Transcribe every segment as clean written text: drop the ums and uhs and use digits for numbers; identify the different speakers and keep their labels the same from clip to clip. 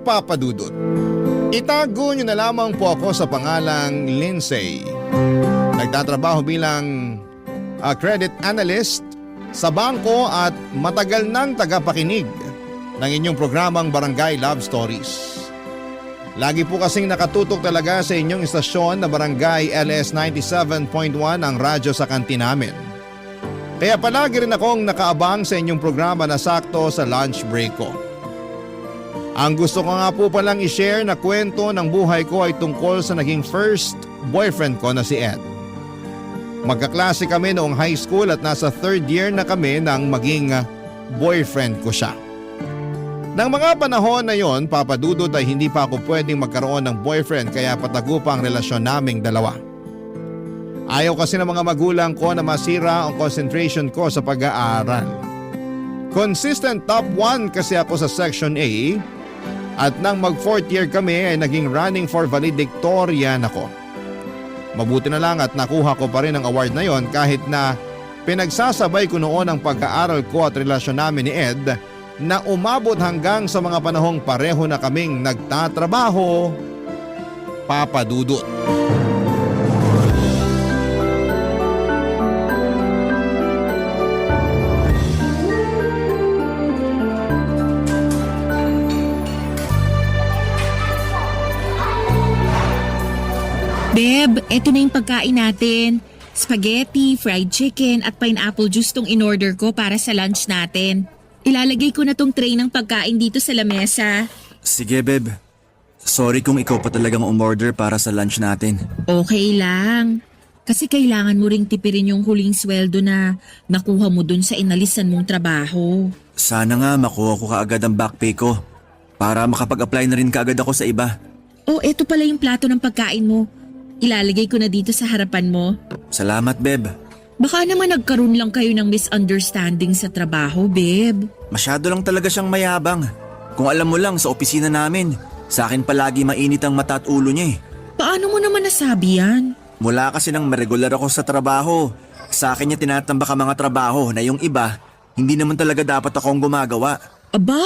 Speaker 1: Papa Dudut. Itago niyo na lamang po ako sa pangalang Lindsay. Nagtatrabaho bilang credit analyst sa bangko at matagal nang tagapakinig ng inyong programang Barangay Love Stories. Lagi po kasing nakatutok talaga sa inyong istasyon na Barangay LS 97.1 ang radyo sa kantin namin. Kaya palagi rin akong nakaabang sa inyong programa na sakto sa lunch break ko. Ang gusto ko nga po palang i-share na kwento ng buhay ko ay tungkol sa naging first boyfriend ko na si Ed. Magkaklase kami noong high school at nasa third year na kami nang maging boyfriend ko siya. Nang mga panahon na yon, Papa Dudut, ay hindi pa ako pwedeng magkaroon ng boyfriend kaya patago pa ang relasyon naming dalawa. Ayaw kasi ng mga magulang ko na masira ang concentration ko sa pag-aaral. Consistent top 1 kasi ako sa Section A at nang mag 4th year kami ay naging running for valedictorian ako. Mabuti na lang at nakuha ko pa rin ang award na yon kahit na pinagsasabay ko noon ang pag-aaral ko at relasyon namin ni Ed na umabot hanggang sa mga panahong pareho na kaming nagtatrabaho, Papa Dudut.
Speaker 2: Beb, eto na yung pagkain natin. Spaghetti, fried chicken at pineapple juice tong in-order ko para sa lunch natin. Ilalagay ko na tong tray ng pagkain dito sa lamesa.
Speaker 3: Sige, Beb. Sorry kung ikaw pa talagang umorder para sa lunch natin.
Speaker 2: Okay lang. Kasi kailangan mo ring tipirin yung huling sweldo na nakuha mo dun sa inalisan mong trabaho.
Speaker 3: Sana nga makuha ko kaagad ang back pay ko para makapag-apply na rin kaagad ako sa iba.
Speaker 2: Oh, eto pala yung plato ng pagkain mo. Ilalagay ko na dito sa harapan mo.
Speaker 3: Salamat, Beb.
Speaker 2: Baka naman nagkaroon lang kayo ng misunderstanding sa trabaho, Beb.
Speaker 3: Masyado lang talaga siyang mayabang. Kung alam mo lang sa opisina namin, sa akin palagi mainit ang mata at ulo niya eh.
Speaker 2: Paano mo naman nasabi yan?
Speaker 3: Mula kasi nang maregular ako sa trabaho, sa akin niya tinatambak ang mga trabaho na yung iba, hindi naman talaga dapat akong gumagawa.
Speaker 2: Aba,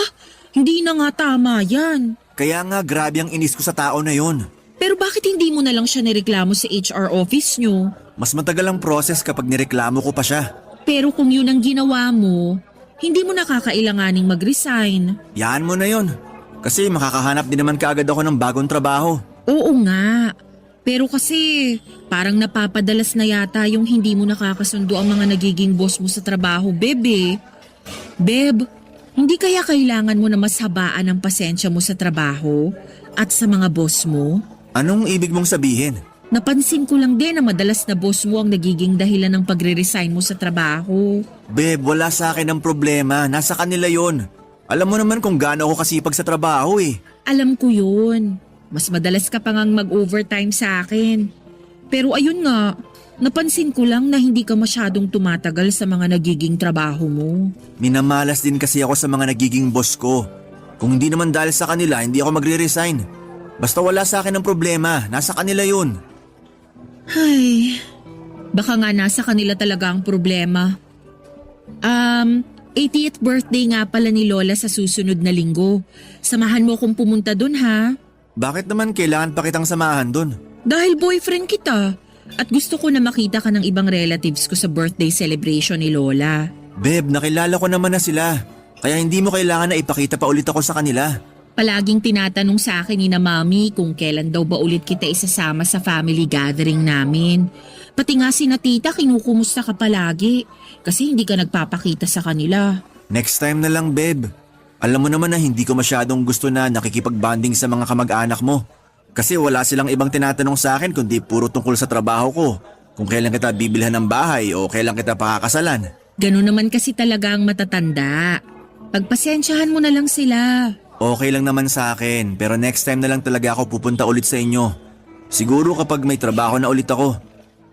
Speaker 2: hindi na nga tama yan.
Speaker 3: Kaya nga grabe ang inis ko sa tao na yun.
Speaker 2: Pero bakit hindi mo na lang siya nireklamo sa HR office nyo?
Speaker 3: Mas matagal ang process kapag nireklamo ko pa siya.
Speaker 2: Pero kung yun ang ginawa mo, hindi mo nakakailanganing mag-resign.
Speaker 3: Yaan mo na yun. Kasi makakahanap din naman kaagad ako ng bagong trabaho.
Speaker 2: Oo nga. Pero kasi parang napapadalas na yata yung hindi mo nakakasundo ang mga nagiging boss mo sa trabaho, bebe. Beb, hindi kaya kailangan mo na mas habaan ang pasensya mo sa trabaho at sa mga boss mo?
Speaker 3: Anong ibig mong sabihin?
Speaker 2: Napansin ko lang din na madalas na boss mo ang nagiging dahilan ng pagre-resign mo sa trabaho.
Speaker 3: Beb, wala sa akin ang problema. Nasa kanila yon. Alam mo naman kung gaano ako kasipag sa trabaho eh.
Speaker 2: Alam ko yun. Mas madalas ka pa ngang mag-overtime sa akin. Pero ayun nga, napansin ko lang na hindi ka masyadong tumatagal sa mga nagiging trabaho mo.
Speaker 3: Minamalas din kasi ako sa mga nagiging boss ko. Kung hindi naman dahil sa kanila, hindi ako magre-resign. Basta wala sa akin ang problema. Nasa kanila yun.
Speaker 2: Ay, baka nga nasa kanila talaga ang problema. 80th birthday nga pala ni Lola sa susunod na linggo. Samahan mo akong pumunta dun ha.
Speaker 3: Bakit naman kailangan pa kitang samahan dun?
Speaker 2: Dahil boyfriend kita. At gusto ko na makita ka ng ibang relatives ko sa birthday celebration ni Lola.
Speaker 3: Beb, nakilala ko naman na sila. Kaya hindi mo kailangan na ipakita pa ulit ako sa kanila.
Speaker 2: Palaging tinatanong sa akin ni na Mami kung kailan daw ba ulit kita isasama sa family gathering namin. Pati nga si na Tita kinukumusta ka palagi kasi hindi ka nagpapakita sa kanila.
Speaker 3: Next time na lang, Beb. Alam mo naman na hindi ko masyadong gusto na nakikipag-bonding sa mga kamag-anak mo. Kasi wala silang ibang tinatanong sa akin kundi puro tungkol sa trabaho ko. Kung kailan kita bibilhan ng bahay o kailan kita pakakasalan.
Speaker 2: Ganun naman kasi talaga ang matatanda. Pagpasensyahan mo na lang sila.
Speaker 3: Okay lang naman sa akin pero next time na lang talaga ako pupunta ulit sa inyo. Siguro kapag may trabaho na ulit ako.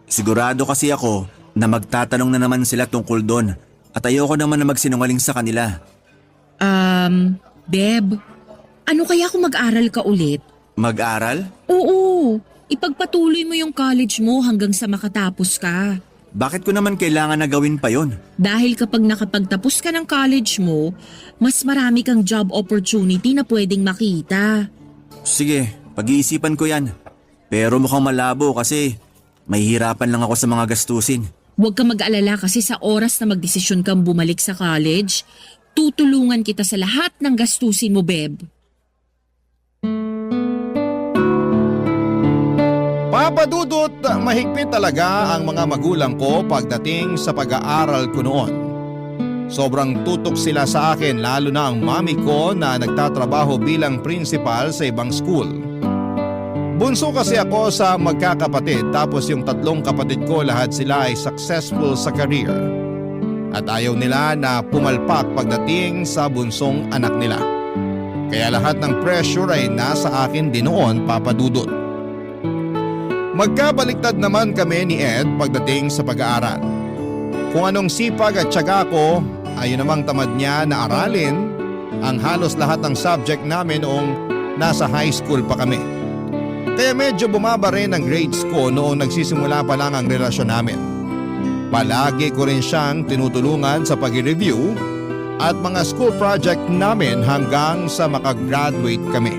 Speaker 3: Sigurado kasi ako na magtatanong na naman sila tungkol doon at ayoko naman na magsinungaling sa kanila.
Speaker 2: Beb, ano kaya kung mag-aral ka ulit?
Speaker 3: Mag-aral?
Speaker 2: Oo, ipagpatuloy mo yung college mo hanggang sa makatapos ka.
Speaker 3: Bakit ko naman kailangan na gawin pa yon?
Speaker 2: Dahil kapag nakapagtapos ka ng college mo, mas marami kang job opportunity na pwedeng makita.
Speaker 3: Sige, pag-iisipan ko yan. Pero mukhang malabo kasi mahihirapan lang ako sa mga gastusin.
Speaker 2: Huwag ka mag-alala kasi sa oras na magdesisyon kang bumalik sa college, tutulungan kita sa lahat ng gastusin mo, Beb.
Speaker 1: Papadudot, mahigpit talaga ang mga magulang ko pagdating sa pag-aaral ko noon. Sobrang tutok sila sa akin lalo na ang mami ko na nagtatrabaho bilang principal sa ibang school. Bunso kasi ako sa magkakapatid tapos yung 3 kapatid ko lahat sila ay successful sa career. At ayaw nila na pumalpak pagdating sa bunsong anak nila. Kaya lahat ng pressure ay nasa akin din noon, Papadudot. Magkabaliktad naman kami ni Ed pagdating sa pag-aaral. Kung anong sipag at tiyaga ko, ayun namang tamad niya na aralin ang halos lahat ng subject namin noong nasa high school pa kami. Kaya medyo bumaba rin ang grades ko noong nagsisimula pa lang ang relasyon namin. Palagi ko rin siyang tinutulungan sa pag-review at mga school project namin hanggang sa makagraduate kami.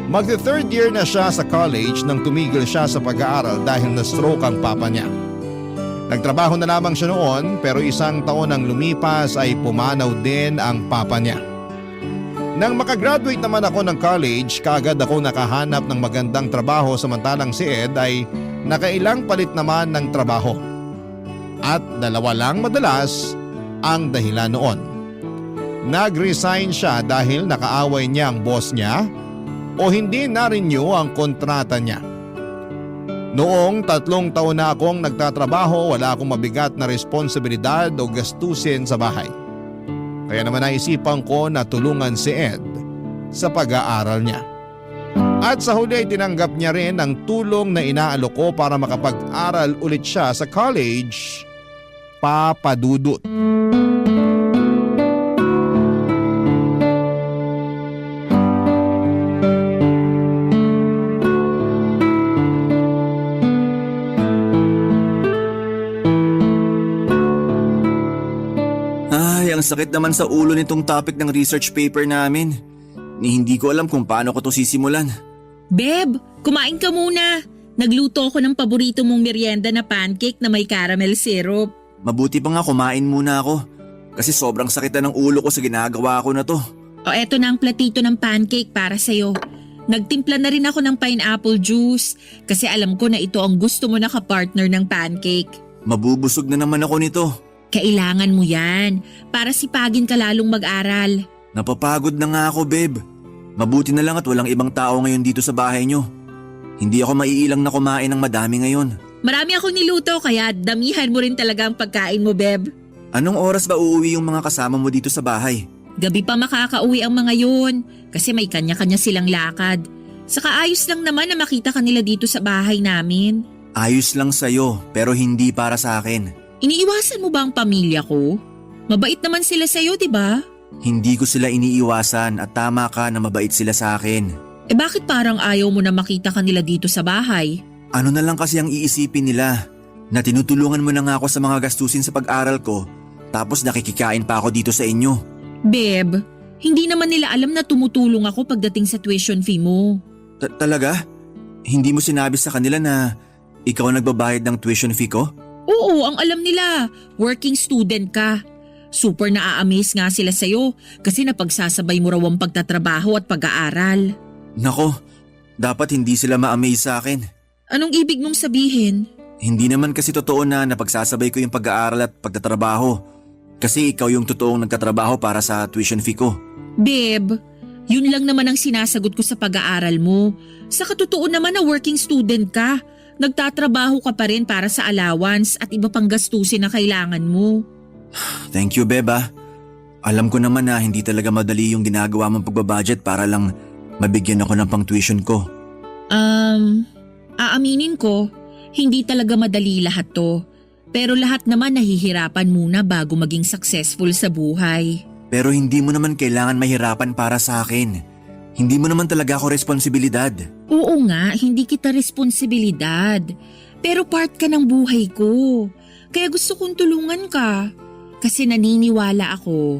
Speaker 1: Magte-3rd year na siya sa college nang tumigil siya sa pag-aaral dahil na-stroke ang papa niya. Nagtrabaho na lamang siya noon pero 1 taon ang lumipas ay pumanaw din ang papa niya. Nang makagraduate naman ako ng college, kaagad ako nakahanap ng magandang trabaho samantalang si Ed ay nakailang palit naman ng trabaho. At 2 lang madalas ang dahilan noon. Nag-resign siya dahil nakaaway niya ang boss niya o hindi na-renew ang kontrata niya. Noong 3 taon na akong nagtatrabaho, wala akong mabigat na responsibilidad o gastusin sa bahay. Kaya naman naisipan ko na tulungan si Ed sa pag-aaral niya. At sa huli ay tinanggap niya rin ang tulong na inaalok ko para makapag-aral ulit siya sa college, Papadudot.
Speaker 3: Ang sakit naman sa ulo nitong topic ng research paper namin. Hindi ko alam kung paano ko to sisimulan.
Speaker 2: Beb, kumain ka muna. Nagluto ako ng paborito mong merienda na pancake na may caramel syrup.
Speaker 3: Mabuti pa nga kumain muna ako. Kasi sobrang sakit na ng ulo ko sa ginagawa ko na to.
Speaker 2: O eto na ang platito ng pancake para sa'yo. Nagtimpla na rin ako ng pineapple juice kasi alam ko na ito ang gusto mo na kapartner ng pancake.
Speaker 3: Mabubusog na naman ako nito.
Speaker 2: Kailangan mo yan para sipagin ka lalong mag-aral.
Speaker 3: Napapagod na nga ako, Beb. Mabuti na lang at walang ibang tao ngayon dito sa bahay nyo. Hindi ako maiilang na kumain ng madami ngayon.
Speaker 2: Marami akong niluto kaya damihan mo rin talaga ang pagkain mo, Beb.
Speaker 3: Anong oras ba uuwi yung mga kasama mo dito sa bahay?
Speaker 2: Gabi pa makakauwi ang mga yun kasi may kanya-kanya silang lakad. Saka ayos lang naman na makita ka nila dito sa bahay namin.
Speaker 3: Ayos lang sa'yo pero hindi para sa akin.
Speaker 2: Iniiwasan mo ba ang pamilya ko? Mabait naman sila sa'yo, di ba?
Speaker 3: Hindi ko sila iniiwasan at tama ka na mabait sila sa akin.
Speaker 2: Eh bakit parang ayaw mo na makita ka nila dito sa bahay?
Speaker 3: Ano na lang kasi ang iisipin nila? Na tinutulungan mo na nga ako sa mga gastusin sa pag-aral ko tapos nakikikain pa ako dito sa inyo.
Speaker 2: Beb, hindi naman nila alam na tumutulong ako pagdating sa tuition fee mo.
Speaker 3: Talaga? Hindi mo sinabi sa kanila na ikaw ang nagbabayad ng tuition fee ko?
Speaker 2: Oo, ang alam nila. Working student ka. Super na-amaze nga sila sa'yo kasi napagsasabay mo raw ang pagtatrabaho at pag-aaral.
Speaker 3: Nako, dapat hindi sila ma-amaze sa akin.
Speaker 2: Anong ibig mong sabihin?
Speaker 3: Hindi naman kasi totoo na napagsasabay ko yung pag-aaral at pagtatrabaho. Kasi ikaw yung totoong nagtatrabaho para sa tuition fee ko.
Speaker 2: Babe, yun lang naman ang sinasagot ko sa pag-aaral mo. Sa katotoo naman na working student ka. Nagtatrabaho ka pa rin para sa allowance at iba pang gastusin na kailangan mo.
Speaker 3: Thank you, Beba. Alam ko naman na hindi talaga madali yung ginagawa mong pagbabudget para lang mabigyan ako ng pang-tuition ko.
Speaker 2: Aaminin ko, hindi talaga madali lahat to. Pero lahat naman nahihirapan muna bago maging successful sa buhay.
Speaker 3: Pero hindi mo naman kailangan mahirapan para sa akin. Hindi mo naman talaga ako responsibilidad.
Speaker 2: Oo nga, hindi kita responsibilidad. Pero part ka ng buhay ko. Kaya gusto kong tulungan ka. Kasi naniniwala ako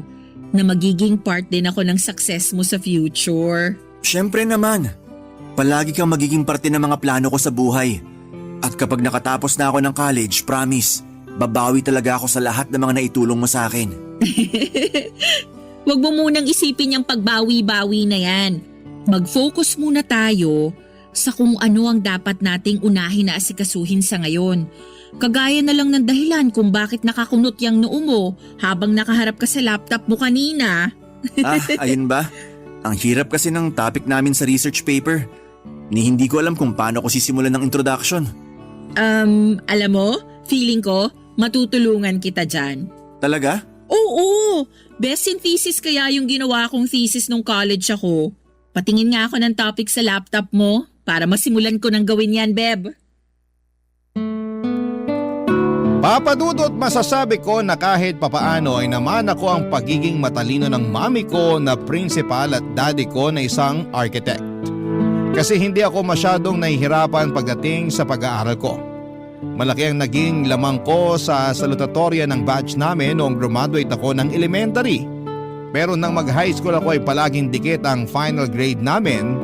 Speaker 2: na magiging part din ako ng success mo sa future.
Speaker 3: Siyempre naman. Palagi kang magiging parte ng mga plano ko sa buhay. At kapag nakatapos na ako ng college, promise, babawi talaga ako sa lahat ng mga naitulong mo sa akin.
Speaker 2: Huwag mo munang isipin yung pagbawi-bawi na yan. Mag-focus muna tayo sa kung ano ang dapat nating unahin na asikasuhin sa ngayon. Kagaya na lang ng dahilan kung bakit nakakunot yung noo mo habang nakaharap ka sa laptop mo kanina.
Speaker 3: Ayun ba? Ang hirap kasi ng topic namin sa research paper. Ni hindi ko alam kung paano ko sisimulan ng introduction.
Speaker 2: Alam mo, feeling ko, matutulungan kita dyan.
Speaker 3: Talaga?
Speaker 2: Oo, best in thesis kaya yung ginawa kong thesis nung college ako. Patingin nga ako ng topic sa laptop mo para masimulan ko nang gawin yan, Beb.
Speaker 1: Papadudot, masasabi ko na kahit papaano ay naman ako ang pagiging matalino ng mami ko na principal at daddy ko na isang architect. Kasi hindi ako masyadong nahihirapan pagdating sa pag-aaral ko. Malaki ang naging lamang ko sa salutatorya ng batch namin noong graduate ako ng elementary. Pero nang mag-high school ako ay palaging dikit ang final grade namin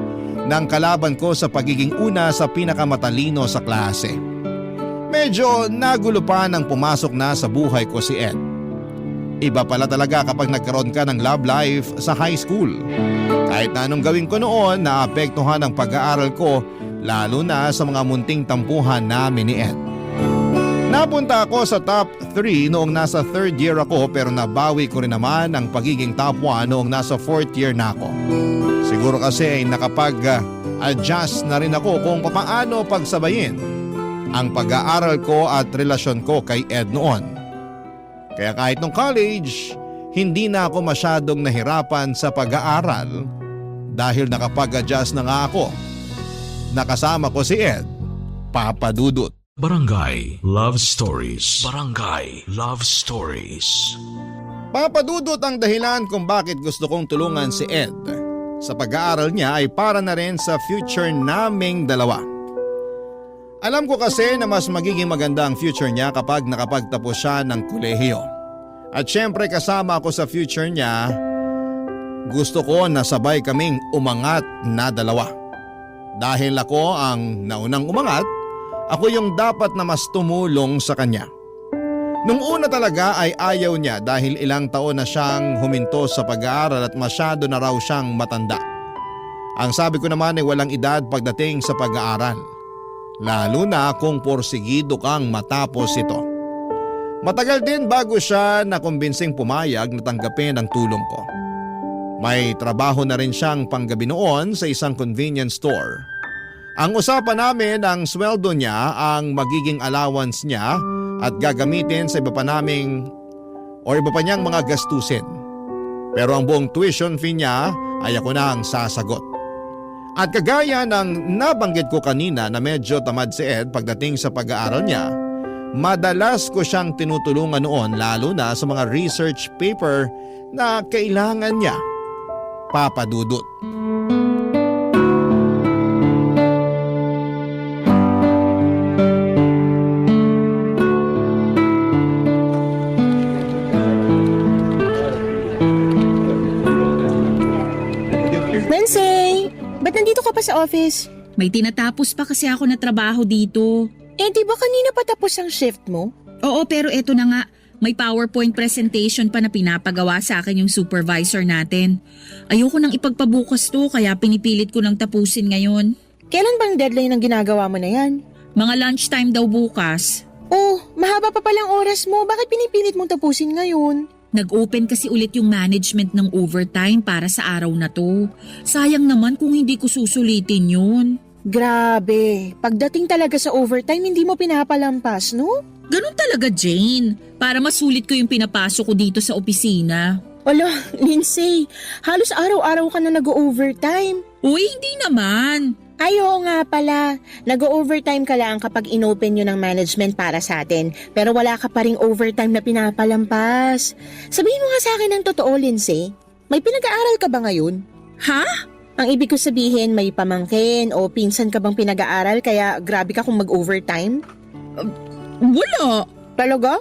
Speaker 1: ng kalaban ko sa pagiging una sa pinakamatalino sa klase. Medyo nagulo pa nang pumasok na sa buhay ko si Ed. Iba pala talaga kapag nagkaroon ka ng love life sa high school. Kahit na anong gawin ko noon, naapektuhan ang pag-aaral ko lalo na sa mga munting tampuhan namin ni Ed. Napunta ako sa top 3 noong nasa 3rd year ako pero nabawi ko rin naman ang pagiging top 1 noong nasa 4th year na ako. Siguro kasi ay nakapag-adjust na rin ako kung paano pagsabayin ang pag-aaral ko at relasyon ko kay Ed noon. Kaya kahit nung college, hindi na ako masyadong nahirapan sa pag-aaral dahil nakapag-adjust na nga ako. Nakasama ko si Ed, Papa Dudut.
Speaker 4: Barangay Love Stories. Barangay Love Stories.
Speaker 1: Papa Dudut, ang dahilan kung bakit gusto kong tulungan si Ed sa pag-aaral niya ay para na rin sa future naming dalawa. Alam ko kasi na mas magiging maganda ang future niya kapag nakapagtapos siya ng kolehiyo. At syempre kasama ako sa future niya, gusto ko na sabay kaming umangat na dalawa. Dahil ako ang naunang umangat, ako yung dapat na mas tumulong sa kanya. Nung una talaga ay ayaw niya dahil ilang taon na siyang huminto sa pag-aaral at masyado na raw siyang matanda. Ang sabi ko naman ay walang edad pagdating sa pag-aaral. Lalo na kung porsigido kang matapos ito. Matagal din bago siya nakumbinsing pumayag na tanggapin ang tulong ko. May trabaho na rin siyang panggabi noon sa isang convenience store. Ang usapan namin ang sweldo niya ang magiging allowance niya at gagamitin sa iba pa niyang mga gastusin. Pero ang buong tuition fee niya ay ako na ang sasagot. At kagaya ng nabanggit ko kanina na medyo tamad si Ed pagdating sa pag-aaral niya, madalas ko siyang tinutulungan noon lalo na sa mga research paper na kailangan niya. Papa Dudut.
Speaker 5: Wednesday! Ba't nandito ka pa sa office?
Speaker 2: May tinatapos pa kasi ako na trabaho dito.
Speaker 5: Eh di ba kanina pa tapos ang shift mo?
Speaker 2: Oo, pero eto na nga. May PowerPoint presentation pa na pinapagawa sa akin yung supervisor natin. Ayoko nang ipagpabukas to kaya pinipilit ko nang tapusin ngayon.
Speaker 5: Kailan bang deadline ng ginagawa mo na yan?
Speaker 2: Mga lunchtime daw bukas.
Speaker 5: Oh, mahaba pa palang oras mo. Bakit pinipilit mong tapusin ngayon?
Speaker 2: Nag-open kasi ulit yung management ng overtime para sa araw na to. Sayang naman kung hindi ko susulitin yun.
Speaker 5: Grabe, pagdating talaga sa overtime hindi mo pinapalampas, no?
Speaker 2: Ganun talaga, Jane. Para masulit ko yung pinapasok ko dito sa opisina.
Speaker 5: Wala, Lindsay, halos araw-araw ka na nag-overtime.
Speaker 2: Uy, hindi naman.
Speaker 5: Ay, oo nga pala. Nag-overtime ka lang kapag inopen nyo ng management para sa atin. Pero wala ka pa ring overtime na pinapalampas. Sabihin mo nga sa akin ng totoo, Lindsay. May pinag-aaral ka ba ngayon?
Speaker 2: Ha?
Speaker 5: Ang ibig ko sabihin, may pamangkin o pinsan ka bang pinag-aaral kaya grabe ka kung mag-overtime?
Speaker 2: Wala.
Speaker 5: Talaga?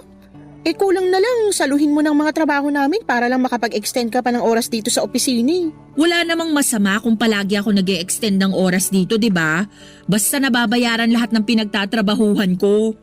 Speaker 5: Kulang na lang, saluhin mo ng mga trabaho namin para lang makapag-extend ka pa ng oras dito sa opisina.
Speaker 2: Wala namang masama kung palagi ako nag-e-extend ng oras dito, di ba? Basta nababayaran lahat ng pinagtatrabahuhan ko.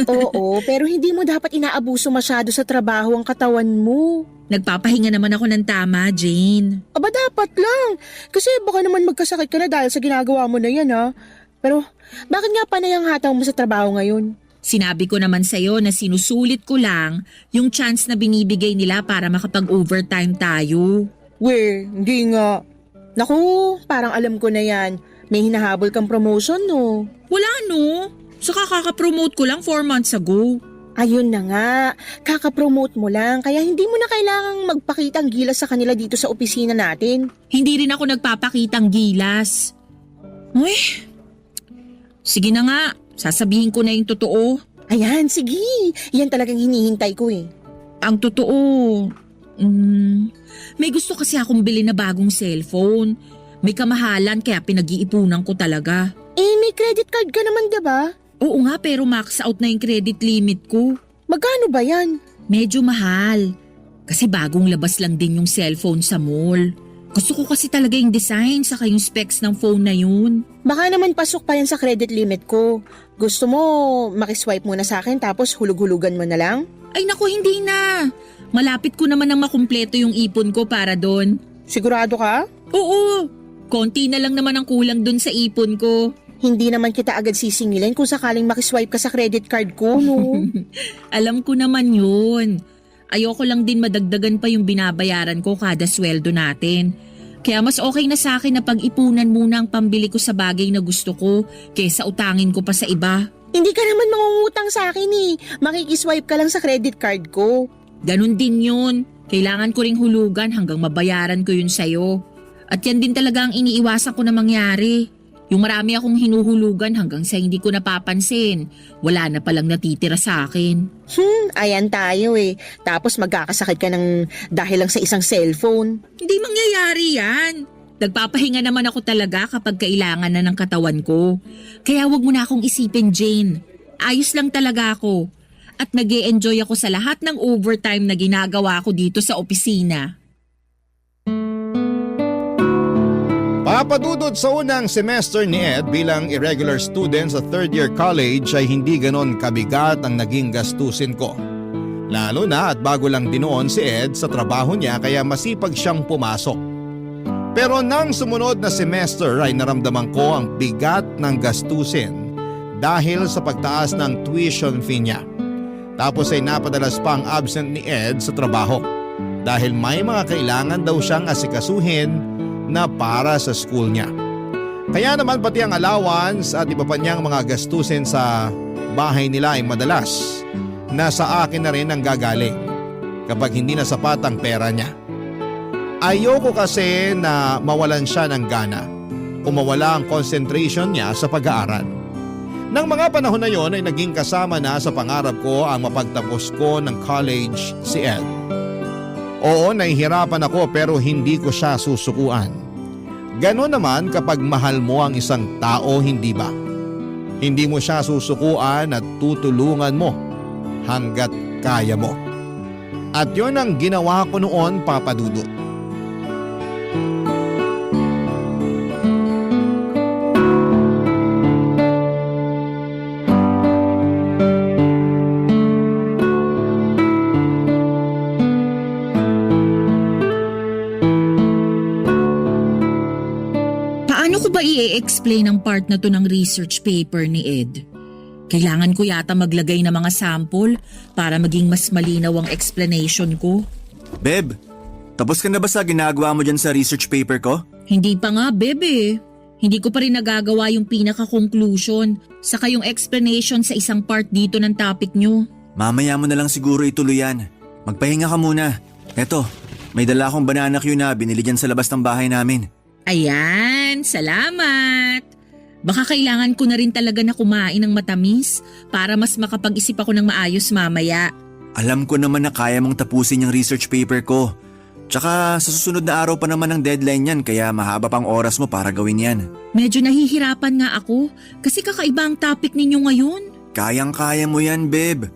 Speaker 5: Oo, pero hindi mo dapat inaabuso masyado sa trabaho ang katawan mo.
Speaker 2: Nagpapahinga naman ako ng tama, Jane.
Speaker 5: Aba dapat lang, kasi baka naman magkasakit ka na dahil sa ginagawa mo na yan ha. Pero bakit nga panay ang hataw mo sa trabaho ngayon?
Speaker 2: Sinabi ko naman sa'yo na sinusulit ko lang yung chance na binibigay nila para makapag-overtime tayo.
Speaker 5: We, hindi nga. Naku, parang alam ko na yan. May hinahabol kang promotion no?
Speaker 2: Wala no. Saka kakapromote ko lang 4 months ago.
Speaker 5: Ayun na nga, kakapromote mo lang kaya hindi mo na kailangang magpakitang gilas sa kanila dito sa opisina natin.
Speaker 2: Hindi rin ako nagpapakitang gilas. Uy, sige na nga. Sasabihin ko na yung totoo.
Speaker 5: Ayan, sige. Yan talagang hinihintay ko eh.
Speaker 2: Ang totoo, may gusto kasi akong bilhin na bagong cellphone. May kamahalan kaya pinag-iipunan ko talaga.
Speaker 5: May credit card ka naman diba?
Speaker 2: Oo nga pero max out na yung credit limit ko.
Speaker 5: Magkano ba yan?
Speaker 2: Medyo mahal. Kasi bagong labas lang din yung cellphone sa mall. Gusto ko kasi talaga yung design saka yung specs ng phone na yun.
Speaker 5: Baka naman pasok pa yan sa credit limit ko. Gusto mo makiswipe muna sa akin tapos hulug-hulugan mo na lang?
Speaker 2: Ay naku, hindi na. Malapit ko naman nang makumpleto yung ipon ko para doon.
Speaker 5: Sigurado ka?
Speaker 2: Oo, konti na lang naman ang kulang doon sa ipon ko.
Speaker 5: Hindi naman kita agad sisingilin kung sakaling makiswipe ka sa credit card ko, no?
Speaker 2: Alam ko naman yun. Ayoko lang din madagdagan pa yung binabayaran ko kada sweldo natin. Kaya mas okay na sa akin na pag-ipunan muna ang pambili ko sa bagay na gusto ko kaysa utangin ko pa sa iba.
Speaker 5: Hindi ka naman mangungutang sa akin eh. Makikiswipe ka lang sa credit card ko.
Speaker 2: Ganon din yun. Kailangan ko ring hulugan hanggang mabayaran ko yun sa'yo. At yan din talaga ang iniiwasan ko na mangyari. Yung marami akong hinuhulugan hanggang sa hindi ko napapansin. Wala na palang natitira sa akin.
Speaker 5: Ayan tayo eh. Tapos magkakasakit ka ng dahil lang sa isang cellphone.
Speaker 2: Hindi mangyayari yan. Nagpapahinga naman ako talaga kapag kailangan na ng katawan ko. Kaya wag mo na akong isipin, Jane. Ayos lang talaga ako. At nag-e-enjoy ako sa lahat ng overtime na ginagawa ko dito sa opisina.
Speaker 1: Papadudod sa unang semester ni Ed bilang irregular student sa third year college ay hindi ganon kabigat ang naging gastusin ko. Lalo na at bago lang din noon si Ed sa trabaho niya kaya masipag siyang pumasok. Pero nang sumunod na semester ay naramdaman ko ang bigat ng gastusin dahil sa pagtaas ng tuition fee niya. Tapos ay napadalas pa ang absent ni Ed sa trabaho dahil may mga kailangan daw siyang asikasuhin na para sa school niya. Kaya naman pati ang allowance at iba pa niyang mga gastusin sa bahay nila ay madalas na sa akin na rin ang gagaling kapag hindi na sapat ang pera niya. Ayoko kasi na mawalan siya ng gana o mawala ang concentration niya sa pag-aaral. Nang mga panahon na yon ay naging kasama na sa pangarap ko ang mapagtapos ko ng college si Ed. Oo, nahihirapan ako pero hindi ko siya susukuan. Ganon naman kapag mahal mo ang isang tao, hindi ba? Hindi mo siya susukuan at tutulungan mo hanggat kaya mo. At yon ang ginawa ko noon, Papa Dudut.
Speaker 2: I-explain ang part na to ng research paper ni Ed. Kailangan ko yata maglagay ng mga sample para maging mas malinaw ang explanation ko.
Speaker 3: Beb, tapos ka na ba sa ginagawa mo dyan sa research paper ko?
Speaker 2: Hindi pa nga, bebe. Hindi ko pa rin nagagawa yung pinaka-conclusion saka yung explanation sa isang part dito ng topic nyo.
Speaker 3: Mamaya mo na lang siguro ituloy yan. Magpahinga ka muna. Eto, may dala akong banana Q na binili dyan sa labas ng bahay namin.
Speaker 2: Ayan, salamat! Baka kailangan ko na rin talaga na kumain ng matamis para mas makapag-isip ako ng maayos mamaya.
Speaker 3: Alam ko naman na kaya mong tapusin yung research paper ko. Tsaka sa susunod na araw pa naman ang deadline yan kaya mahaba pang oras mo para gawin yan.
Speaker 2: Medyo nahihirapan nga ako kasi kakaiba ang topic ninyo ngayon.
Speaker 3: Kayang-kaya mo yan, Beb.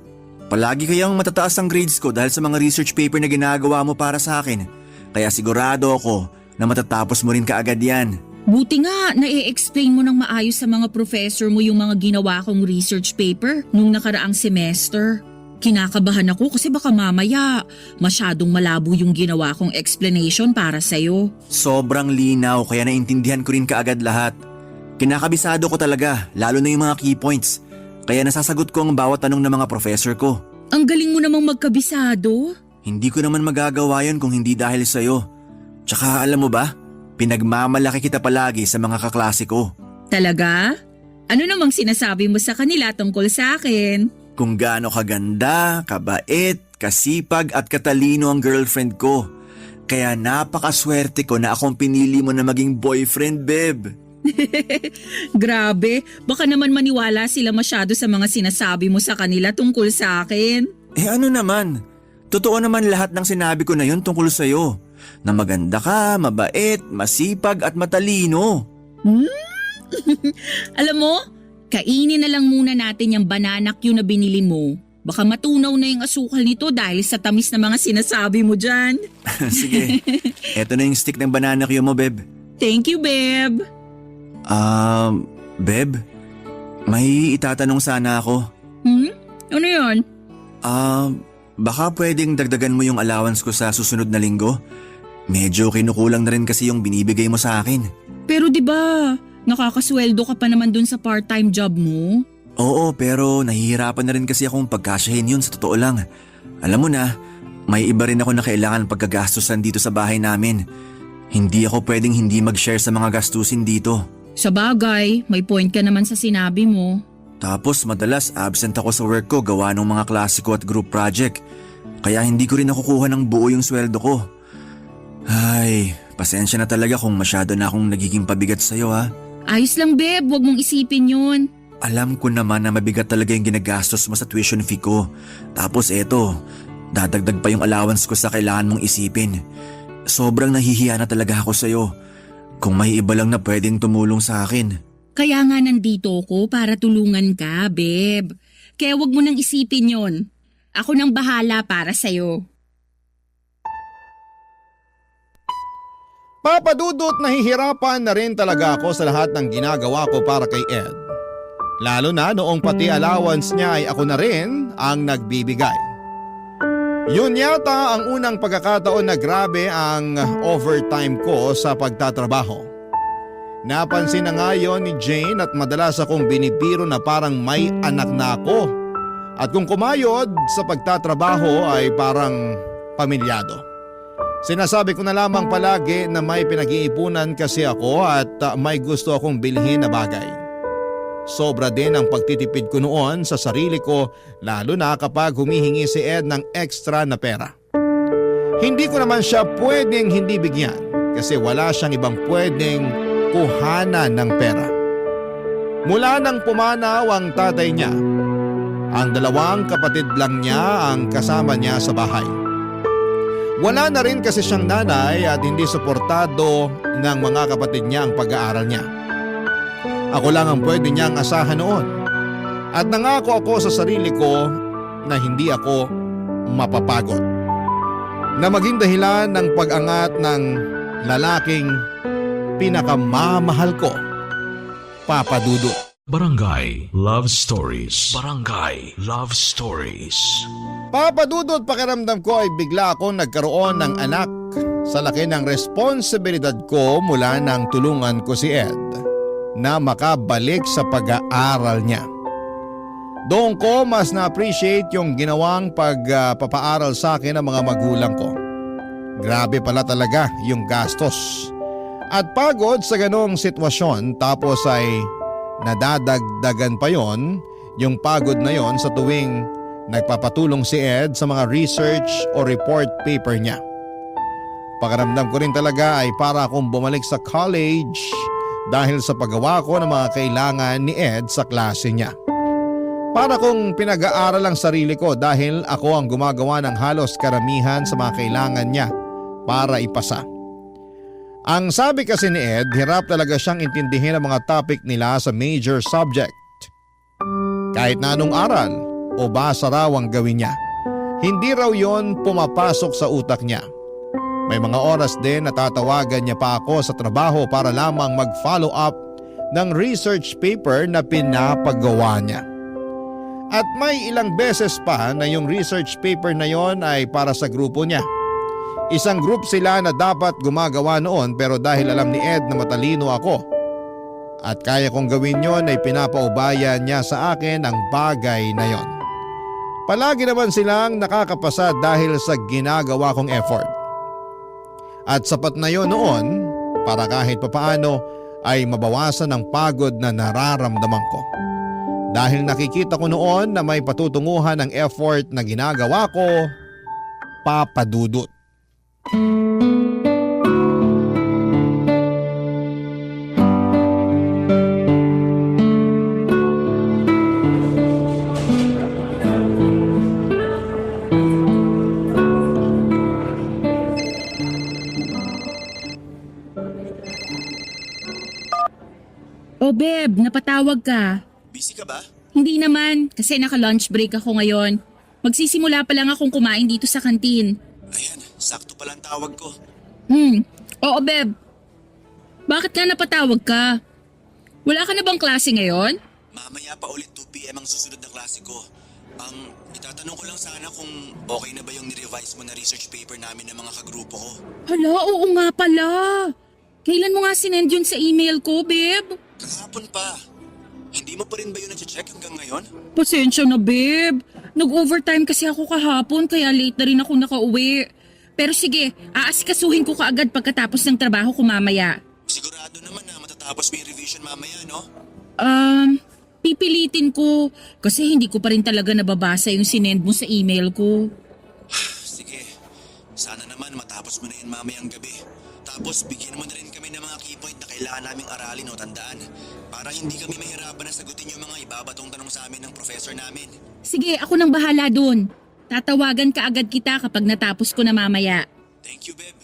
Speaker 3: Palagi kayang matataas ang grades ko dahil sa mga research paper na ginagawa mo para sa akin. Kaya sigurado ako na matatapos mo rin kaagad yan.
Speaker 2: Buti nga, na-explain mo ng maayos sa mga professor mo yung mga ginawa kong research paper nung nakaraang semester. Kinakabahan ako kasi baka mamaya masyadong malabo yung ginawa kong explanation para sa'yo.
Speaker 3: Sobrang linaw kaya naintindihan ko rin kaagad lahat. Kinakabisado ko talaga, lalo na yung mga key points. Kaya nasasagot ko ang bawat tanong ng mga professor ko.
Speaker 2: Ang galing mo namang magkabisado.
Speaker 3: Hindi ko naman magagawa yun kung hindi dahil sa'yo. Tsaka alam mo ba, pinagmamalaki kita palagi sa mga kaklase ko.
Speaker 2: Talaga? Ano namang sinasabi mo sa kanila tungkol sa akin?
Speaker 3: Kung gaano kaganda, kabait, kasipag at katalino ang girlfriend ko. Kaya napakaswerte ko na akong pinili mo na maging boyfriend, Beb.
Speaker 2: Grabe, baka naman maniwala sila masyado sa mga sinasabi mo sa kanila tungkol sa akin.
Speaker 3: Ano naman? Totoo naman lahat ng sinabi ko na yun tungkol sa'yo. Na maganda ka, mabait, masipag at matalino.
Speaker 2: Alam mo, kainin na lang muna natin yung banana Q na binili mo. Baka matunaw na yung asukal nito dahil sa tamis na mga sinasabi mo dyan.
Speaker 3: Sige, eto na yung stick ng banana Q mo, Beb.
Speaker 2: Thank you, Beb.
Speaker 3: Beb, may itatanong sana ako.
Speaker 2: Ano yun?
Speaker 3: Baka pwedeng dagdagan mo yung allowance ko sa susunod na linggo? Medyo kinukulang na rin kasi yung binibigay mo sa akin.
Speaker 2: Pero 'di ba, nakakasweldo ka pa naman dun sa part-time job mo?
Speaker 3: Oo, pero nahihirapan na rin kasi akong pagkasyahin yun sa totoo lang. Alam mo na, may iba rin ako na kailangan pagkagastusan dito sa bahay namin. Hindi ako pwedeng hindi mag-share sa mga gastusin dito.
Speaker 2: Sa bagay, may point ka naman sa sinabi mo.
Speaker 3: Tapos madalas absent ako sa work ko gawa ng mga klase ko at group project. Kaya hindi ko rin nakukuha ng buo yung sweldo ko. Ay, pasensya na talaga kung masyado na akong nagiging pabigat sa'yo ha.
Speaker 2: Ayos lang, Beb, wag mong isipin yun.
Speaker 3: Alam ko naman na mabigat talaga yung ginagastos mo sa tuition fee ko. Tapos eto, dadagdag pa yung allowance ko sa kailangan mong isipin. Sobrang nahihiya na talaga ako sa'yo. Kung may iba lang na pwedeng tumulong sa akin.
Speaker 2: Kaya nga nandito ko para tulungan ka, Beb. Kaya wag mo nang isipin yon. Ako nang bahala para sa'yo.
Speaker 1: Papadudot nahihirapan na rin talaga ako sa lahat ng ginagawa ko para kay Ed. Lalo na noong pati allowance niya ay ako na rin ang nagbibigay. Yun yata ang unang pagkakataon na grabe ang overtime ko sa pagtatrabaho. Napansin na nga yun ni Jane at madalas akong binibiro na parang may anak na ako. At kung kumayod sa pagtatrabaho ay parang pamilyado. Sinasabi ko na lamang palagi na may pinag-iipunan kasi ako at may gusto akong bilhin na bagay. Sobra din ang pagtitipid ko noon sa sarili ko lalo na kapag humihingi si Ed ng extra na pera. Hindi ko naman siya pwedeng hindi bigyan kasi wala siyang ibang pwedeng kuhanan ng pera. Mula nang pumanaw ang tatay niya, ang dalawang kapatid lang niya ang kasama niya sa bahay. Wala na rin kasi siyang nanay at hindi suportado ng mga kapatid niya ang pag-aaral niya. Ako lang ang pwede niyang asahan noon. At nangako ako sa sarili ko na hindi ako mapapagod. Na maging dahilan ng pag-angat ng lalaking pinakamamahal ko, Papa Dudut.
Speaker 4: Barangay Love Stories. Barangay Love Stories.
Speaker 1: Papadudot, pakiramdam ko ay bigla akong nagkaroon ng anak sa laki ng responsibilidad ko mula nang tulungan ko si Ed na makabalik sa pag-aaral niya. Doon ko mas na-appreciate yung ginawang pagpapaaral sa akin ng mga magulang ko. Grabe pala talaga yung gastos. At pagod sa ganong sitwasyon tapos ay nadadagdagan pa yon yung pagod na yon sa tuwing nagpapatulong si Ed sa mga research o report paper niya. Pakiramdam ko rin talaga ay para akong bumalik sa college dahil sa paggawa ko ng mga kailangan ni Ed sa klase niya. Para kong pinag-aaral ang sarili ko dahil ako ang gumagawa ng halos karamihan sa mga kailangan niya para ipasa. Ang sabi kasi ni Ed, hirap talaga siyang intindihin ang mga topic nila sa major subject. Kahit na anong aral o basa raw ang gawin niya, hindi raw yon pumapasok sa utak niya. May mga oras din na tatawagan niya pa ako sa trabaho para lamang mag-follow up ng research paper na pinapagawa niya. At may ilang beses pa na yung research paper na yon ay para sa grupo niya. Isang group sila na dapat gumagawa noon pero dahil alam ni Ed na matalino ako at kaya kong gawin yon ay pinapaubaya niya sa akin ang bagay na yon. Palagi naman silang nakakapasa dahil sa ginagawa kong effort. At sapat na yon noon para kahit papaano ay mabawasan ang pagod na nararamdaman ko. Dahil nakikita ko noon na may patutunguhan ng effort na ginagawa ko, Papa Dudut.
Speaker 2: Oh Beb, napatawag ka.
Speaker 3: Busy ka ba?
Speaker 2: Hindi naman, kasi naka-lunch break ako ngayon. Magsisimula pa lang akong kumain dito sa kantin.
Speaker 3: Ayan, sakto palang tawag ko.
Speaker 2: Oo Beb. Bakit nga napatawag ka? Wala ka na bang klase ngayon?
Speaker 3: Mamaya pa ulit 2 p.m. ang susunod na klase ko. Itatanong ko lang sana kung okay na ba yung nirevise mo na research paper namin ng mga kagrupo ko.
Speaker 2: Hala, oo nga pala. Kailan mo nga sinend yun sa email ko, Beb?
Speaker 3: Kahapon pa. Hindi mo pa rin ba yun na-check hanggang ngayon?
Speaker 2: Pasensya na, Beb. Nag-overtime kasi ako kahapon kaya late na rin ako nakauwi. Pero sige, aasikasuhin ko kaagad pagkatapos ng trabaho ko mamaya.
Speaker 3: Sigurado naman na matatapos mo yung revision mamaya, no?
Speaker 2: Pipilitin ko kasi hindi ko pa rin talaga nababasa yung sinend mo sa email ko.
Speaker 3: Sige, sana naman matapos mo na yun mamayang gabi. Tapos bigyan mo na rin kami ng mga key point na kailangan naming aralin o tandaan para hindi kami mahirapan na sagutin yung mga ibabatong tanong sa amin ng professor namin.
Speaker 2: Sige, ako nang bahala dun. Tatawagan ka agad kita kapag natapos ko na mamaya.
Speaker 3: Thank you, Beb.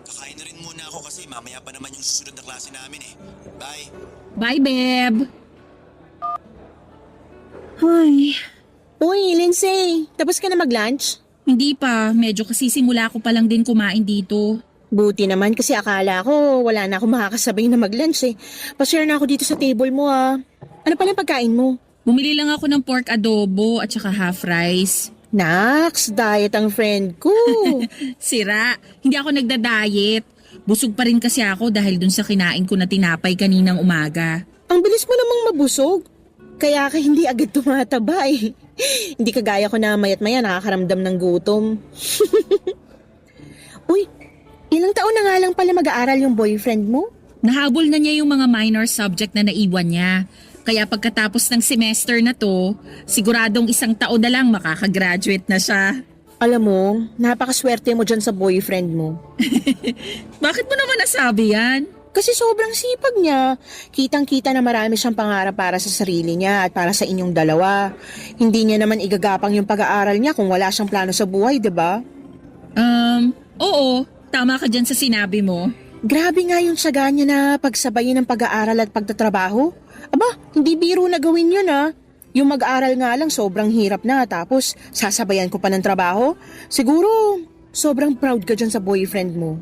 Speaker 3: Kakain na rin muna ako kasi mamaya pa naman yung susunod na klase namin eh. Bye!
Speaker 2: Bye, Beb!
Speaker 5: Ay. Uy, Lindsay, tapos ka na mag-lunch?
Speaker 2: Hindi pa, medyo kasi simula ko pa lang din kumain dito.
Speaker 5: Buti naman kasi akala ko wala na ako makakasabay na mag-lunch eh. Pa-share na ako dito sa table mo ah. Ano pala yung pagkain mo?
Speaker 2: Bumili lang ako ng pork adobo at saka half rice.
Speaker 5: Naks, diet ang friend ko.
Speaker 2: Sira, hindi ako nagda-diet. Busog pa rin kasi ako dahil dun sa kinain ko na tinapay kaninang umaga.
Speaker 5: Ang bilis mo namang mabusog. Kaya ka hindi agad tumataba eh. Hindi kagaya ko na mayat maya nakakaramdam ng gutom. Uy, ilang taon na nga lang pala mag-aaral yung boyfriend mo?
Speaker 2: Nahabol na niya yung mga minor subject na naiwan niya. Kaya pagkatapos ng semester na to, siguradong 1 taon na lang makakagraduate na siya.
Speaker 5: Alam mo, napakaswerte mo dyan sa boyfriend mo.
Speaker 2: Bakit mo naman nasabi yan?
Speaker 5: Kasi sobrang sipag niya. Kitang-kita na marami siyang pangarap para sa sarili niya at para sa inyong dalawa. Hindi niya naman igagapang yung pag-aaral niya kung wala siyang plano sa buhay, 'di ba?
Speaker 2: Oo. Tama ka dyan sa sinabi mo.
Speaker 5: Grabe nga yung tiyaga niya na pagsabayin ng pag-aaral at pagtatrabaho. Aba, hindi biro na gawin yun ah. Yung mag-aaral nga lang sobrang hirap na tapos sasabayan ko pa ng trabaho. Siguro, sobrang proud ka dyan sa boyfriend mo.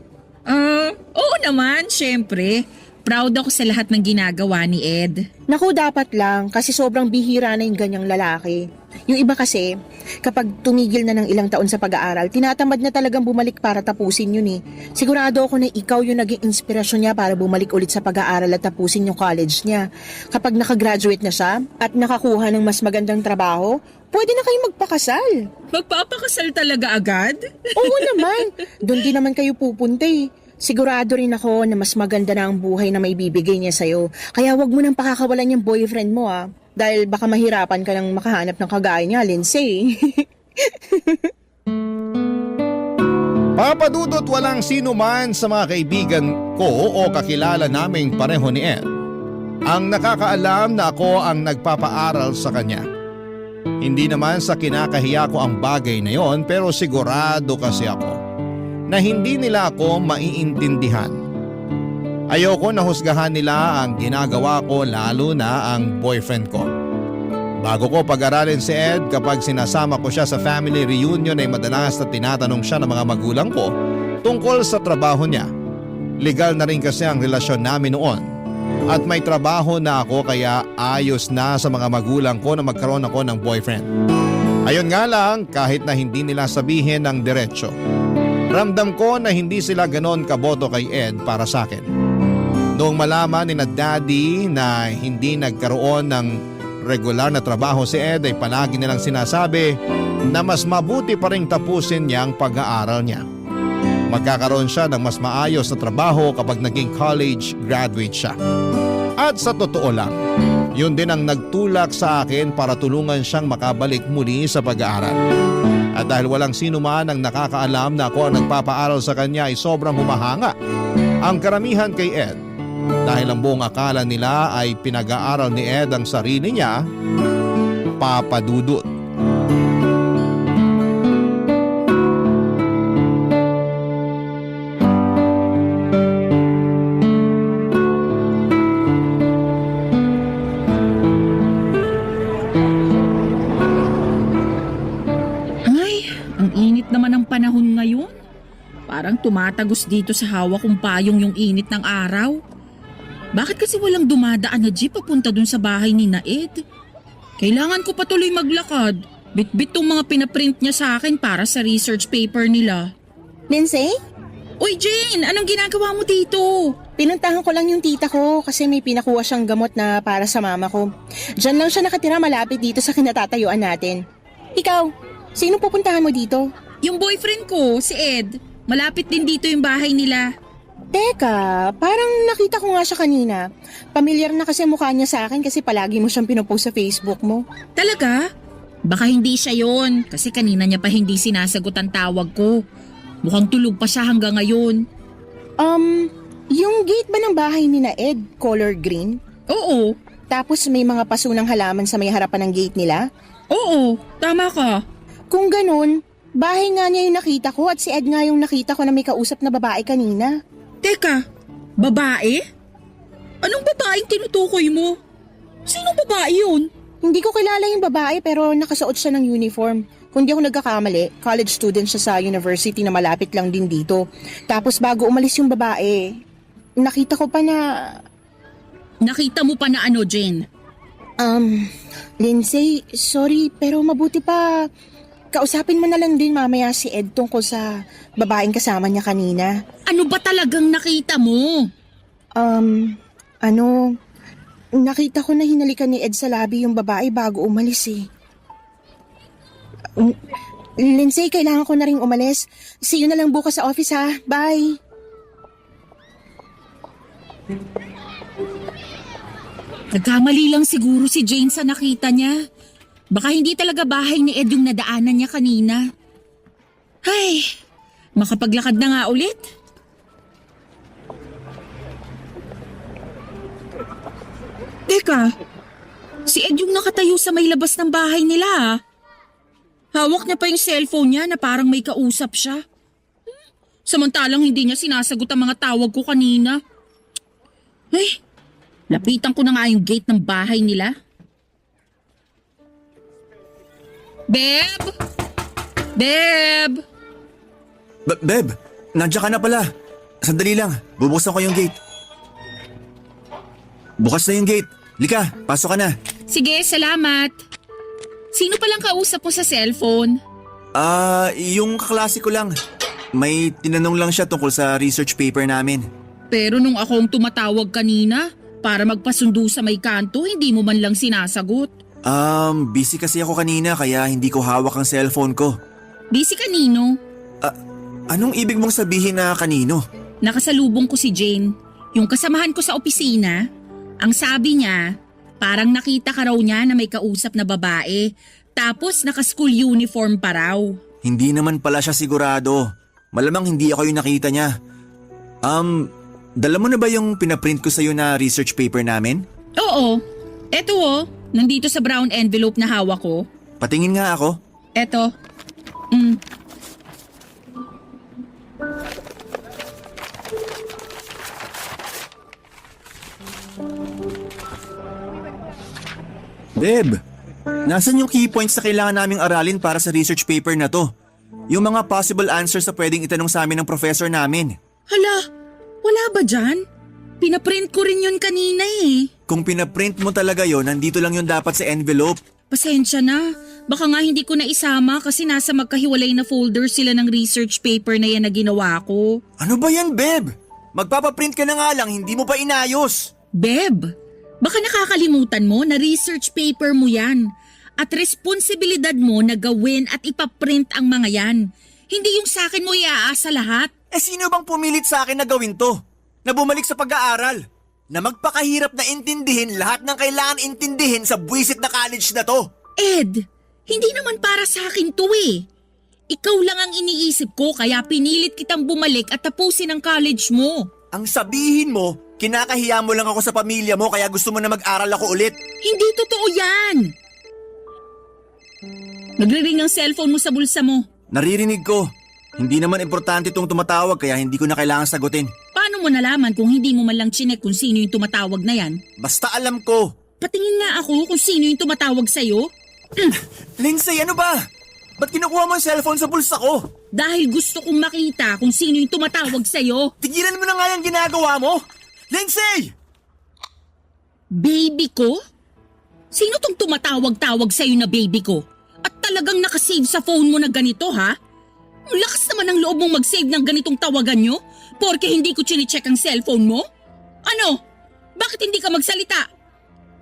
Speaker 2: Oo naman, syempre. Proud ako sa lahat ng ginagawa ni Ed.
Speaker 5: Naku, dapat lang kasi sobrang bihira na yung ganyang lalaki. Yung iba kasi, kapag tumigil na ng ilang taon sa pag-aaral, tinatamad na talagang bumalik para tapusin yun eh. Sigurado ako na ikaw yung naging inspirasyon niya para bumalik ulit sa pag-aaral at tapusin yung college niya. Kapag nakagraduate na siya at nakakuha ng mas magandang trabaho, pwede na kayong magpakasal.
Speaker 2: Magpapakasal talaga agad?
Speaker 5: Oo naman, doon din naman kayo pupunta eh. Sigurado rin ako na mas maganda na ang buhay na may bibigay niya sa'yo. Kaya wag mo nang pakakawalan yung boyfriend mo ah. Dahil baka mahirapan ka nang makahanap ng kagaya niya, Lindsay.
Speaker 1: Papadudot walang sino man sa mga kaibigan ko o kakilala naming pareho ni Ed ang nakakaalam na ako ang nagpapaaral sa kanya. Hindi naman sa kinakahiya ko ang bagay na yon pero sigurado kasi ako na hindi nila ako maiintindihan. Ayoko na husgahan nila ang ginagawa ko lalo na ang boyfriend ko. Bago ko pag-aralin si Ed, kapag sinasama ko siya sa family reunion ay madalas na tinatanong siya ng mga magulang ko tungkol sa trabaho niya. Legal na rin kasi ang relasyon namin noon. At may trabaho na ako kaya ayos na sa mga magulang ko na magkaroon ako ng boyfriend. Ayun nga lang, kahit na hindi nila sabihin ng diretsyo, ramdam ko na hindi sila ganon kaboto kay Ed para sa akin. Noong malaman ni na daddy na hindi nagkaroon ng regular na trabaho si Ed ay palagi nilang sinasabi na mas mabuti pa ring tapusin niya ang pag-aaral niya. Magkakaroon siya ng mas maayos na trabaho kapag naging college graduate siya. At sa totoo lang, yun din ang nagtulak sa akin para tulungan siyang makabalik muli sa pag-aaral. At dahil walang sino man ang nakakaalam na ako ang nagpapaaral sa kanya ay sobrang humahanga ang karamihan kay Ed. Dahil ang buong akala nila ay pinag-aaral ni Ed ang sarili niya, Papa Dudut.
Speaker 2: Ay, ang init naman ng panahon ngayon. Parang tumatagos dito sa hawak kong payong yung init ng araw. Bakit kasi walang dumadaan na jeep papunta dun sa bahay ni na Ed? Kailangan ko patuloy maglakad. Bit-bit tong mga pinaprint niya sa akin para sa research paper nila.
Speaker 5: Lindsay?
Speaker 2: Uy Jane, anong ginagawa mo dito?
Speaker 5: Pinuntahan ko lang yung tita ko kasi may pinakuha siyang gamot na para sa mama ko. Diyan lang siya nakatira malapit dito sa kinatatayuan natin. Ikaw, sino pupuntahan mo dito?
Speaker 2: Yung boyfriend ko, si Ed. Malapit din dito yung bahay nila.
Speaker 5: Teka, parang nakita ko nga siya kanina. Pamilyar na kasi mukha niya sa akin kasi palagi mo siyang pinopost sa Facebook mo.
Speaker 2: Talaga? Baka hindi siya yon kasi kanina niya pa hindi sinasagot ang tawag ko. Mukhang tulog pa siya hanggang ngayon.
Speaker 5: Yung gate ba ng bahay ni na Ed, color green?
Speaker 2: Oo,
Speaker 5: Tapos may mga pasunang halaman sa may harapan ng gate nila?
Speaker 2: oo, tama ka.
Speaker 5: Kung ganun, bahay nga niya yung nakita ko at si Ed nga yung nakita ko na may kausap na babae kanina.
Speaker 2: Teka, babae? Anong babaeng tinutukoy mo? Sinong babae yun?
Speaker 5: Hindi ko kilala yung babae pero nakasuot siya ng uniform. Kung di ako nagkakamali, college student siya sa university na malapit lang din dito. Tapos bago umalis yung babae, nakita ko pa na...
Speaker 2: Nakita mo pa na ano, Jen?
Speaker 5: Lindsay, sorry pero mabuti pa... Kausapin mo na lang din mamaya si Ed tungkol sa babaeng kasama niya kanina.
Speaker 2: Ano ba talagang nakita mo?
Speaker 5: Nakita ko na hinalikan ni Ed sa labi yung babae bago umalis eh. Lindsay, kailangan ko na rin umalis. See you na lang bukas sa office ha. Bye!
Speaker 2: Nagkamali lang siguro si Jane sa nakita niya. Baka hindi talaga bahay ni Ed yung nadaanan niya kanina. Ay, makapaglakad na nga ulit. Teka, si Ed yung nakatayo sa may labas ng bahay nila ah. Hawak niya pa yung cellphone niya na parang may kausap siya. Samantalang hindi niya sinasagot ang mga tawag ko kanina. Ay, lapitan ko na nga yung gate ng bahay nila. Beb! Beb!
Speaker 3: Beb, nandiyan ka na pala. Sandali lang, bubuksan ko yung gate. Bukas na yung gate. Lika, pasok ka na.
Speaker 2: Sige, salamat. Sino palang kausap mo sa cellphone?
Speaker 3: Yung kaklase ko lang. May tinanong lang siya tungkol sa research paper namin.
Speaker 2: Pero nung akong tumatawag kanina para magpasundo sa may kanto, hindi mo man lang sinasagot.
Speaker 3: Busy kasi ako kanina kaya hindi ko hawak ang cellphone ko.
Speaker 2: Busy kanino?
Speaker 3: Anong ibig mong sabihin na kanino?
Speaker 2: Nakasalubong ko si Jane, yung kasamahan ko sa opisina. Ang sabi niya, parang nakita ka raw niya na may kausap na babae, tapos naka-school uniform pa raw.
Speaker 3: Hindi naman pala siya sigurado. Malamang hindi ako yung nakita niya. Dala mo na ba yung pinaprint ko sa'yo na research paper namin?
Speaker 2: Oo, eto nandito sa brown envelope na hawak ko.
Speaker 3: Patingin nga ako.
Speaker 2: Eto.
Speaker 3: Beb, Nasaan yung key points na kailangan naming aralin para sa research paper na to? Yung mga possible answers na pwedeng itanong sa amin ng professor namin.
Speaker 2: Hala, wala ba dyan? Pinaprint ko rin yun kanina eh.
Speaker 3: Kung pinaprint mo talaga yon, nandito lang yun dapat sa envelope.
Speaker 2: Pasensya na. Baka nga hindi ko na isama kasi nasa magkahiwalay na folder sila ng research paper na yan na ginawa ko.
Speaker 3: Ano ba yan, Beb? Magpapaprint ka na nga lang, hindi mo pa inayos.
Speaker 2: Beb, baka nakakalimutan mo na research paper mo yan. At responsibilidad mo na gawin at ipaprint ang mga yan. Hindi yung sa akin mo iaasa lahat.
Speaker 3: Eh sino bang pumilit sa akin na gawin to? Na bumalik sa pag-aaral? Na magpakahirap na intindihin lahat ng kailangan intindihin sa buwisit na college na to?
Speaker 2: Ed, hindi naman para sa akin to eh. Ikaw lang ang iniisip ko kaya pinilit kitang bumalik at tapusin ang college mo.
Speaker 3: Ang sabihin mo, kinakahiya mo lang ako sa pamilya mo kaya gusto mo na mag-aral ako ulit.
Speaker 2: Hindi totoo yan. Nagre-ring ang cellphone mo sa bulsa mo.
Speaker 3: Naririnig ko. Hindi naman importante itong tumatawag kaya hindi ko na kailangan sagutin.
Speaker 2: Paano mo nalaman kung hindi mo man lang chinek kung sino yung tumatawag na yan?
Speaker 3: Basta alam ko.
Speaker 2: Patingin nga ako kung sino yung tumatawag sa'yo.
Speaker 3: Lindsay, ano ba? Ba't kinukuha mo ang cellphone sa bulsa ko?
Speaker 2: Dahil gusto kong makita kung sino yung tumatawag sa'yo.
Speaker 3: Tigilan mo na nga yung ginagawa mo. Lindsay!
Speaker 2: Baby ko? Sino tong tumatawag-tawag sa'yo na baby ko? At talagang nakasave sa phone mo na ganito ha? Ang lakas naman ang loob mong mag-save ng ganitong tawagan nyo? Porke hindi ko chinecheck ang cellphone mo? Ano? Bakit hindi ka magsalita?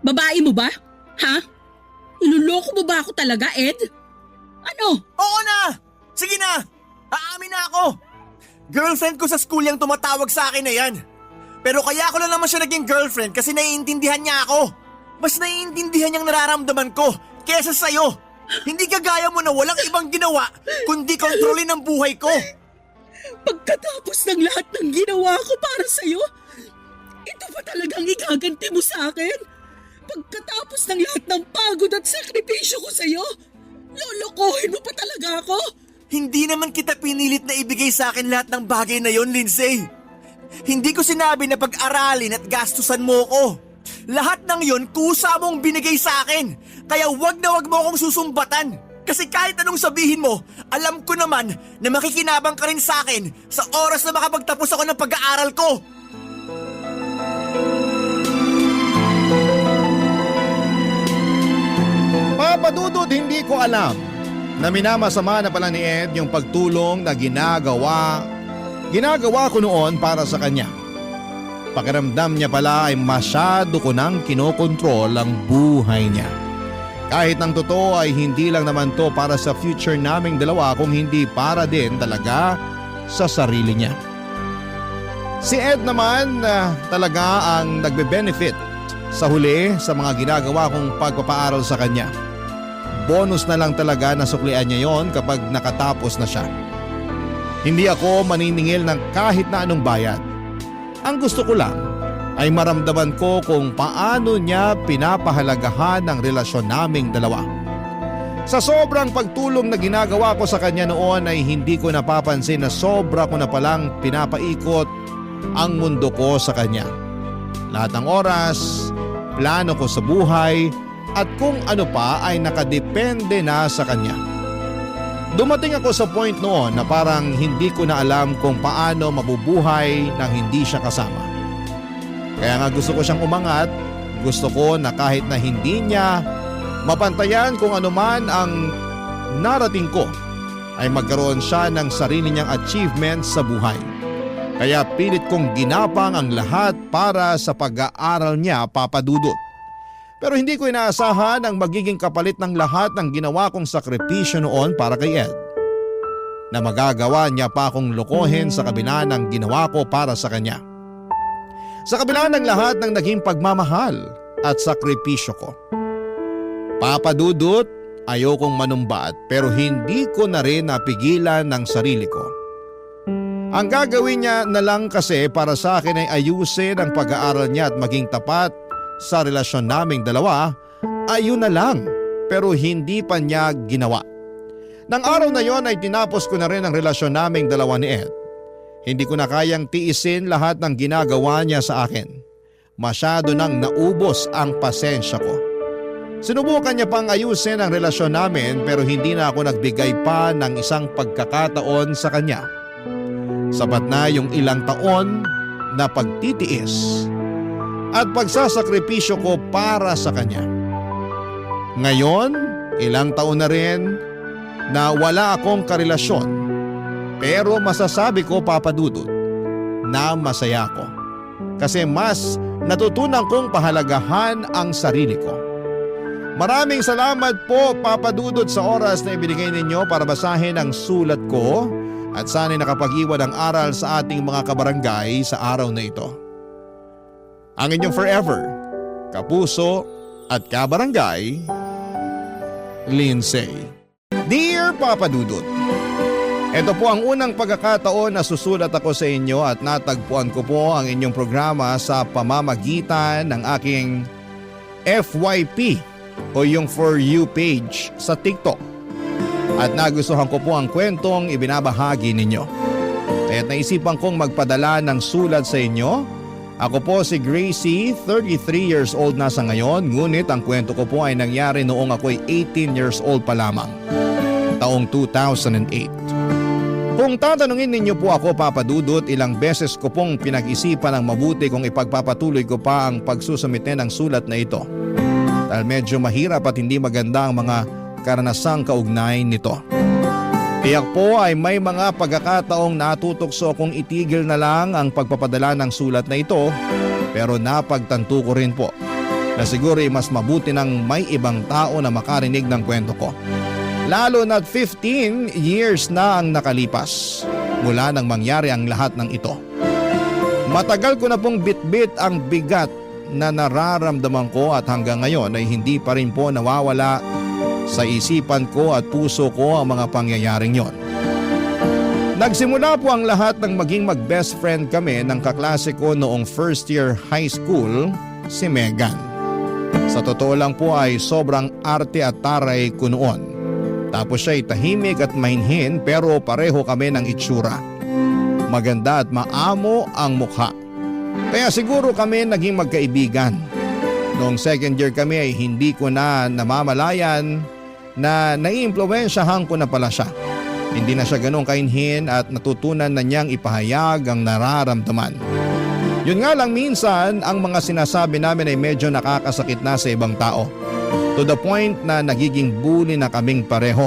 Speaker 2: Babae mo ba? Ha? Iluloko mo ba ako talaga, Ed? Ano?
Speaker 3: Oo na! Sige na! Aamin na ako! Girlfriend ko sa school yung tumatawag sa akin na yan. Pero kaya ko lang naman siya naging girlfriend kasi naiintindihan niya ako. Mas naiintindihan niyang nararamdaman ko kesa sa'yo. Hindi kagaya mo na walang ibang ginawa kundi kontrolin ang buhay ko.
Speaker 2: Pagkatapos ng lahat ng ginawa ko para sa'yo, ito pa talagang igaganti mo sa akin? Pagkatapos ng lahat ng pagod at sakripisyo ko sa'yo, lolokohin mo pa talaga ako?
Speaker 3: Hindi naman kita pinilit na ibigay sa akin lahat ng bagay na yon, Lindsay. Hindi ko sinabi na pag-aralin at gastusan mo ko. Lahat ng yon kusa mong binigay sa akin. Kaya wag na wag mo akong susumbatan. Kasi kahit anong sabihin mo, alam ko naman na makikinabang ka rin sa akin sa oras na makapagtapos ako ng pag-aaral ko.
Speaker 1: Papadudod, hindi ko alam na minamasama na pala ni Ed yung pagtulong na ginagawa ko noon para sa kanya. Pakiramdam niya pala ay masyado ko nang kinokontrol ang buhay niya. Kahit ng totoo ay hindi lang naman to para sa future naming dalawa kung hindi para din talaga sa sarili niya. Si Ed naman talaga ang nagbe-benefit sa huli sa mga ginagawa kong pagpapaaral sa kanya. Bonus na lang talaga na suklian niya yon kapag nakatapos na siya. Hindi ako maniningil ng kahit na anong bayad. Ang gusto ko lang ay maramdaman ko kung paano niya pinapahalagahan ang relasyon naming dalawa. Sa sobrang pagtulong na ginagawa ko sa kanya noon ay hindi ko napapansin na sobra ko na palang pinapaikot ang mundo ko sa kanya. Lahat ng oras, plano ko sa buhay at kung ano pa ay nakadepende na sa kanya. Dumating ako sa point noon na parang hindi ko na alam kung paano mabubuhay nang hindi siya kasama. Kaya nga gusto ko siyang umangat, gusto ko na kahit na hindi niya mapantayan kung ano man ang narating ko, ay magkaroon siya ng sarili niyang achievements sa buhay. Kaya pilit kong ginapang ang lahat para sa pag-aaral niya, papadudot. Pero hindi ko inaasahan ang magiging kapalit ng lahat ng ginawa kong sakripisyo noon para kay Ed. Na magagawa niya pa akong lokohin sa kabila ng ginawa ko para sa kanya. Sa kabila ng lahat ng naging pagmamahal at sakripisyo ko. Papadudot, ayokong manumbat pero hindi ko na rin napigilan ng sarili ko. Ang gagawin niya na lang kasi para sa akin ay ayusin ang pag-aaral niya at maging tapat sa relasyon naming dalawa, ayun na lang pero hindi pa niya ginawa. Nang araw na yon ay tinapos ko na rin ang relasyon naming dalawa ni Ed. Hindi ko na kayang tiisin lahat ng ginagawa niya sa akin. Masyado nang naubos ang pasensya ko. Sinubukan niya pang ayusin ang relasyon namin pero hindi na ako nagbigay pa ng isang pagkakataon sa kanya. Sapat na yung ilang taon na pagtitiis at pagsasakripisyo ko para sa kanya. Ngayon, ilang taon na rin na wala akong karelasyon pero masasabi ko, Papa Dudut, na masaya ako. Kasi mas natutunan kong pahalagahan ang sarili ko. Maraming salamat po, Papa Dudut, sa oras na ibinigay ninyo para basahin ang sulat ko at sana'y nakapag-iwan ng aral sa ating mga kabarangay sa araw na ito. Ang inyong forever, kapuso at kabarangay, Lindsay. Dear Papa Dudut, ito po ang unang pagkakataon na susulat ako sa inyo at natagpuan ko po ang inyong programa sa pamamagitan ng aking FYP o yung For You page sa TikTok. At nagustuhan ko po ang kwentong ibinabahagi ninyo. Kaya't naisipan kong magpadala ng sulat sa inyo. Ako po si Gracie, 33 years old na sa ngayon, ngunit ang kwento ko po ay nangyari noong ako'y 18 years old pa lamang, taong 2008. Kung tatanungin ninyo po ako, Papa Dudut, ilang beses ko pong pinag-isipan ng mabuti kung ipagpapatuloy ko pa ang pagsusumite ng sulat na ito. Dahil medyo mahirap at hindi maganda ang mga karanasang kaugnay nito. Tiyak po ay may mga pagkakataong natutokso kung itigil na lang ang pagpapadala ng sulat na ito, pero napagtanto ko rin po na siguro ay mas mabuti ng may ibang tao na makarinig ng kwento ko. Lalo na't 15 years na ang nakalipas mula nang mangyari ang lahat ng ito. Matagal ko na pong bitbit ang bigat na nararamdaman ko at hanggang ngayon ay hindi pa rin po nawawala sa isipan ko at puso ko ang mga pangyayaring yon. Nagsimula po ang lahat ng maging mag-best friend kami ng kaklase ko noong first year high school, si Megan. Sa totoo lang po ay sobrang arte at taray ko noon. Tapos siya'y tahimik at mahinhin pero pareho kami ng itsura. Maganda at maamo ang mukha. Kaya siguro kami naging magkaibigan. Noong second year kami ay hindi ko na namamalayan na naiimpluwensyahan ko na pala siya. Hindi na siya ganong kainhin at natutunan na niyang ipahayag ang nararamdaman. Yun nga lang minsan ang mga sinasabi namin ay medyo nakakasakit na sa ibang tao. To the point na nagiging bully na kaming pareho.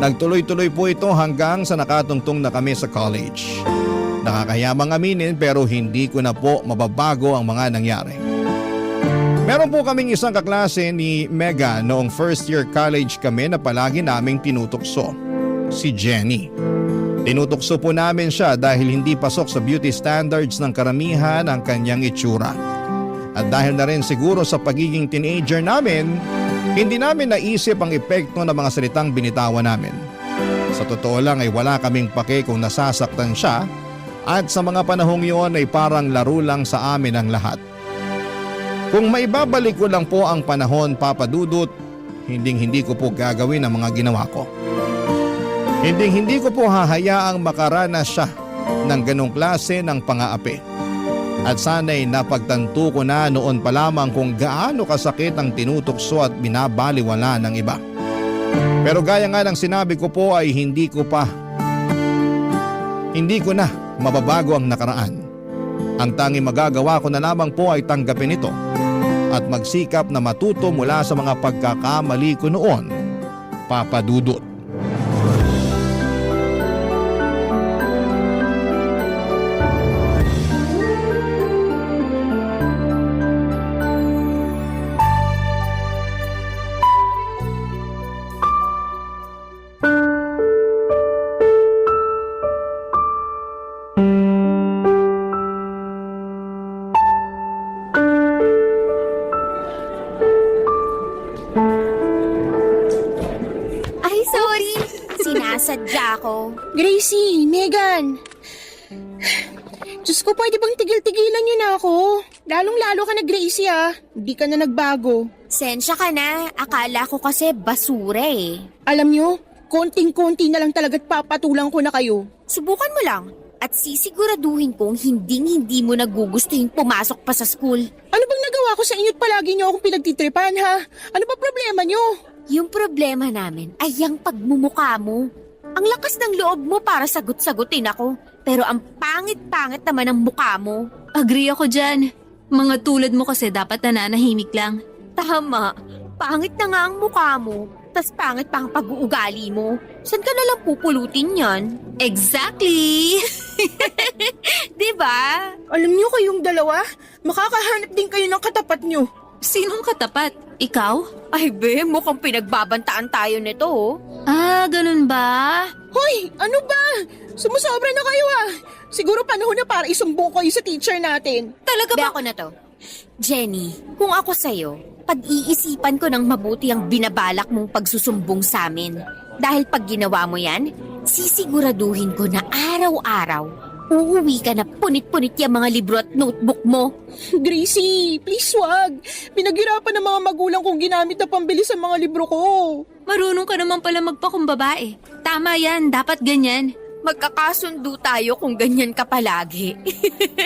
Speaker 1: Nagtuloy-tuloy po ito hanggang sa nakatungtong na kami sa college. Nakakayamang aminin pero hindi ko na po mababago ang mga nangyari. Meron po kaming isang kaklase ni Mega noong first year college kami na palagi naming tinutokso. Si Jenny. Tinutokso po namin siya dahil hindi pasok sa beauty standards ng karamihan ang kanyang itsura. At dahil na rin siguro sa pagiging teenager namin, hindi namin naisip ang epekto ng mga salitang binitawan namin. Sa totoo lang ay wala kaming pake kung nasasaktan siya at sa mga panahong yun ay parang laro lang sa amin ang lahat. Kung maibabalik ko lang po ang panahon, Papa Dudut, hindi ko po gagawin ang mga ginawa ko. Hindi ko po hahayaang makaranas siya ng ganong klase ng pang-aapi. At sana'y napagtanto ko na noon pa lamang kung gaano kasakit ang tinutokso at binabaliwala ng iba. Pero gaya nga ng sinabi ko po ay hindi ko na mababago ang nakaraan. Ang tanging magagawa ko na lamang po ay tanggapin ito at magsikap na matuto mula sa mga pagkakamali ko noon, Papa Dudut.
Speaker 6: Sinasadya ko.
Speaker 5: Gracie, Megan. Diyos ko, pwede bang tigil-tigilan niyo na ako? Lalong-lalo ka na, Gracie, ah. Hindi ka na nagbago.
Speaker 6: Sensya ka na. Akala ko kasi basura eh.
Speaker 5: Alam niyo, konting-konti na lang talaga't papatulang ko na kayo.
Speaker 6: Subukan mo lang. At sisiguraduhin kong hinding-hindi mo nagugustuhin pumasok pa sa school.
Speaker 5: Ano bang nagawa naawa ako sa inyo't palagi niyo akong pinagtitripan ha. Ano ba problema niyo?
Speaker 6: Yung problema namin ay yung pagmumukha mo. Ang lakas ng loob mo para sagot-sagutin ako. Pero ang pangit-pangit naman ng mukha mo.
Speaker 7: Agree ako dyan. Mga tulad mo kasi dapat nananahimik lang.
Speaker 6: Tama, pangit na nga ang mukha mo. Tas pangit pa ang pag-uugali mo. Saan ka nalang pupulutin yan?
Speaker 7: Exactly!
Speaker 6: Diba?
Speaker 5: Alam niyo kayong dalawa, makakahanap din kayo ng katapat niyo.
Speaker 7: Sinong katapat? Ikaw?
Speaker 6: Ay be, mukhang pinagbabantaan tayo nito oh.
Speaker 7: Ah, ganun ba?
Speaker 5: Hoy, ano ba? Sumusobra na kayo ah. Siguro panahon na para isumbong kayo sa teacher natin.
Speaker 6: Talaga ba? Ako na to. Jenny, kung ako sa'yo, pag-iisipan ko ng mabuti ang binabalak mong pagsusumbong sa amin. Dahil pag ginawa mo yan, sisiguraduhin ko na araw-araw uuwi ka na punit-punit yung mga libro at notebook mo.
Speaker 5: Gracie, please wag. Pinaghirapan ng mga magulang kong ginamit na pambili sa mga libro ko.
Speaker 7: Marunong ka naman pala magpakumbabae. Tama yan, dapat ganyan.
Speaker 6: Magkakasundo tayo kung ganyan ka palagi.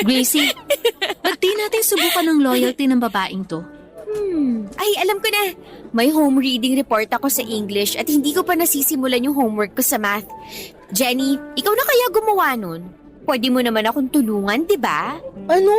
Speaker 7: Gracie, ba't di natin subukan ng loyalty ng babaeng to?
Speaker 6: Ay, alam ko na. May home reading report ako sa English at hindi ko pa nasisimulan yung homework ko sa math. Jenny, ikaw na kaya gumawa nun? Pwede mo naman akong tulungan, di ba?
Speaker 5: Ano?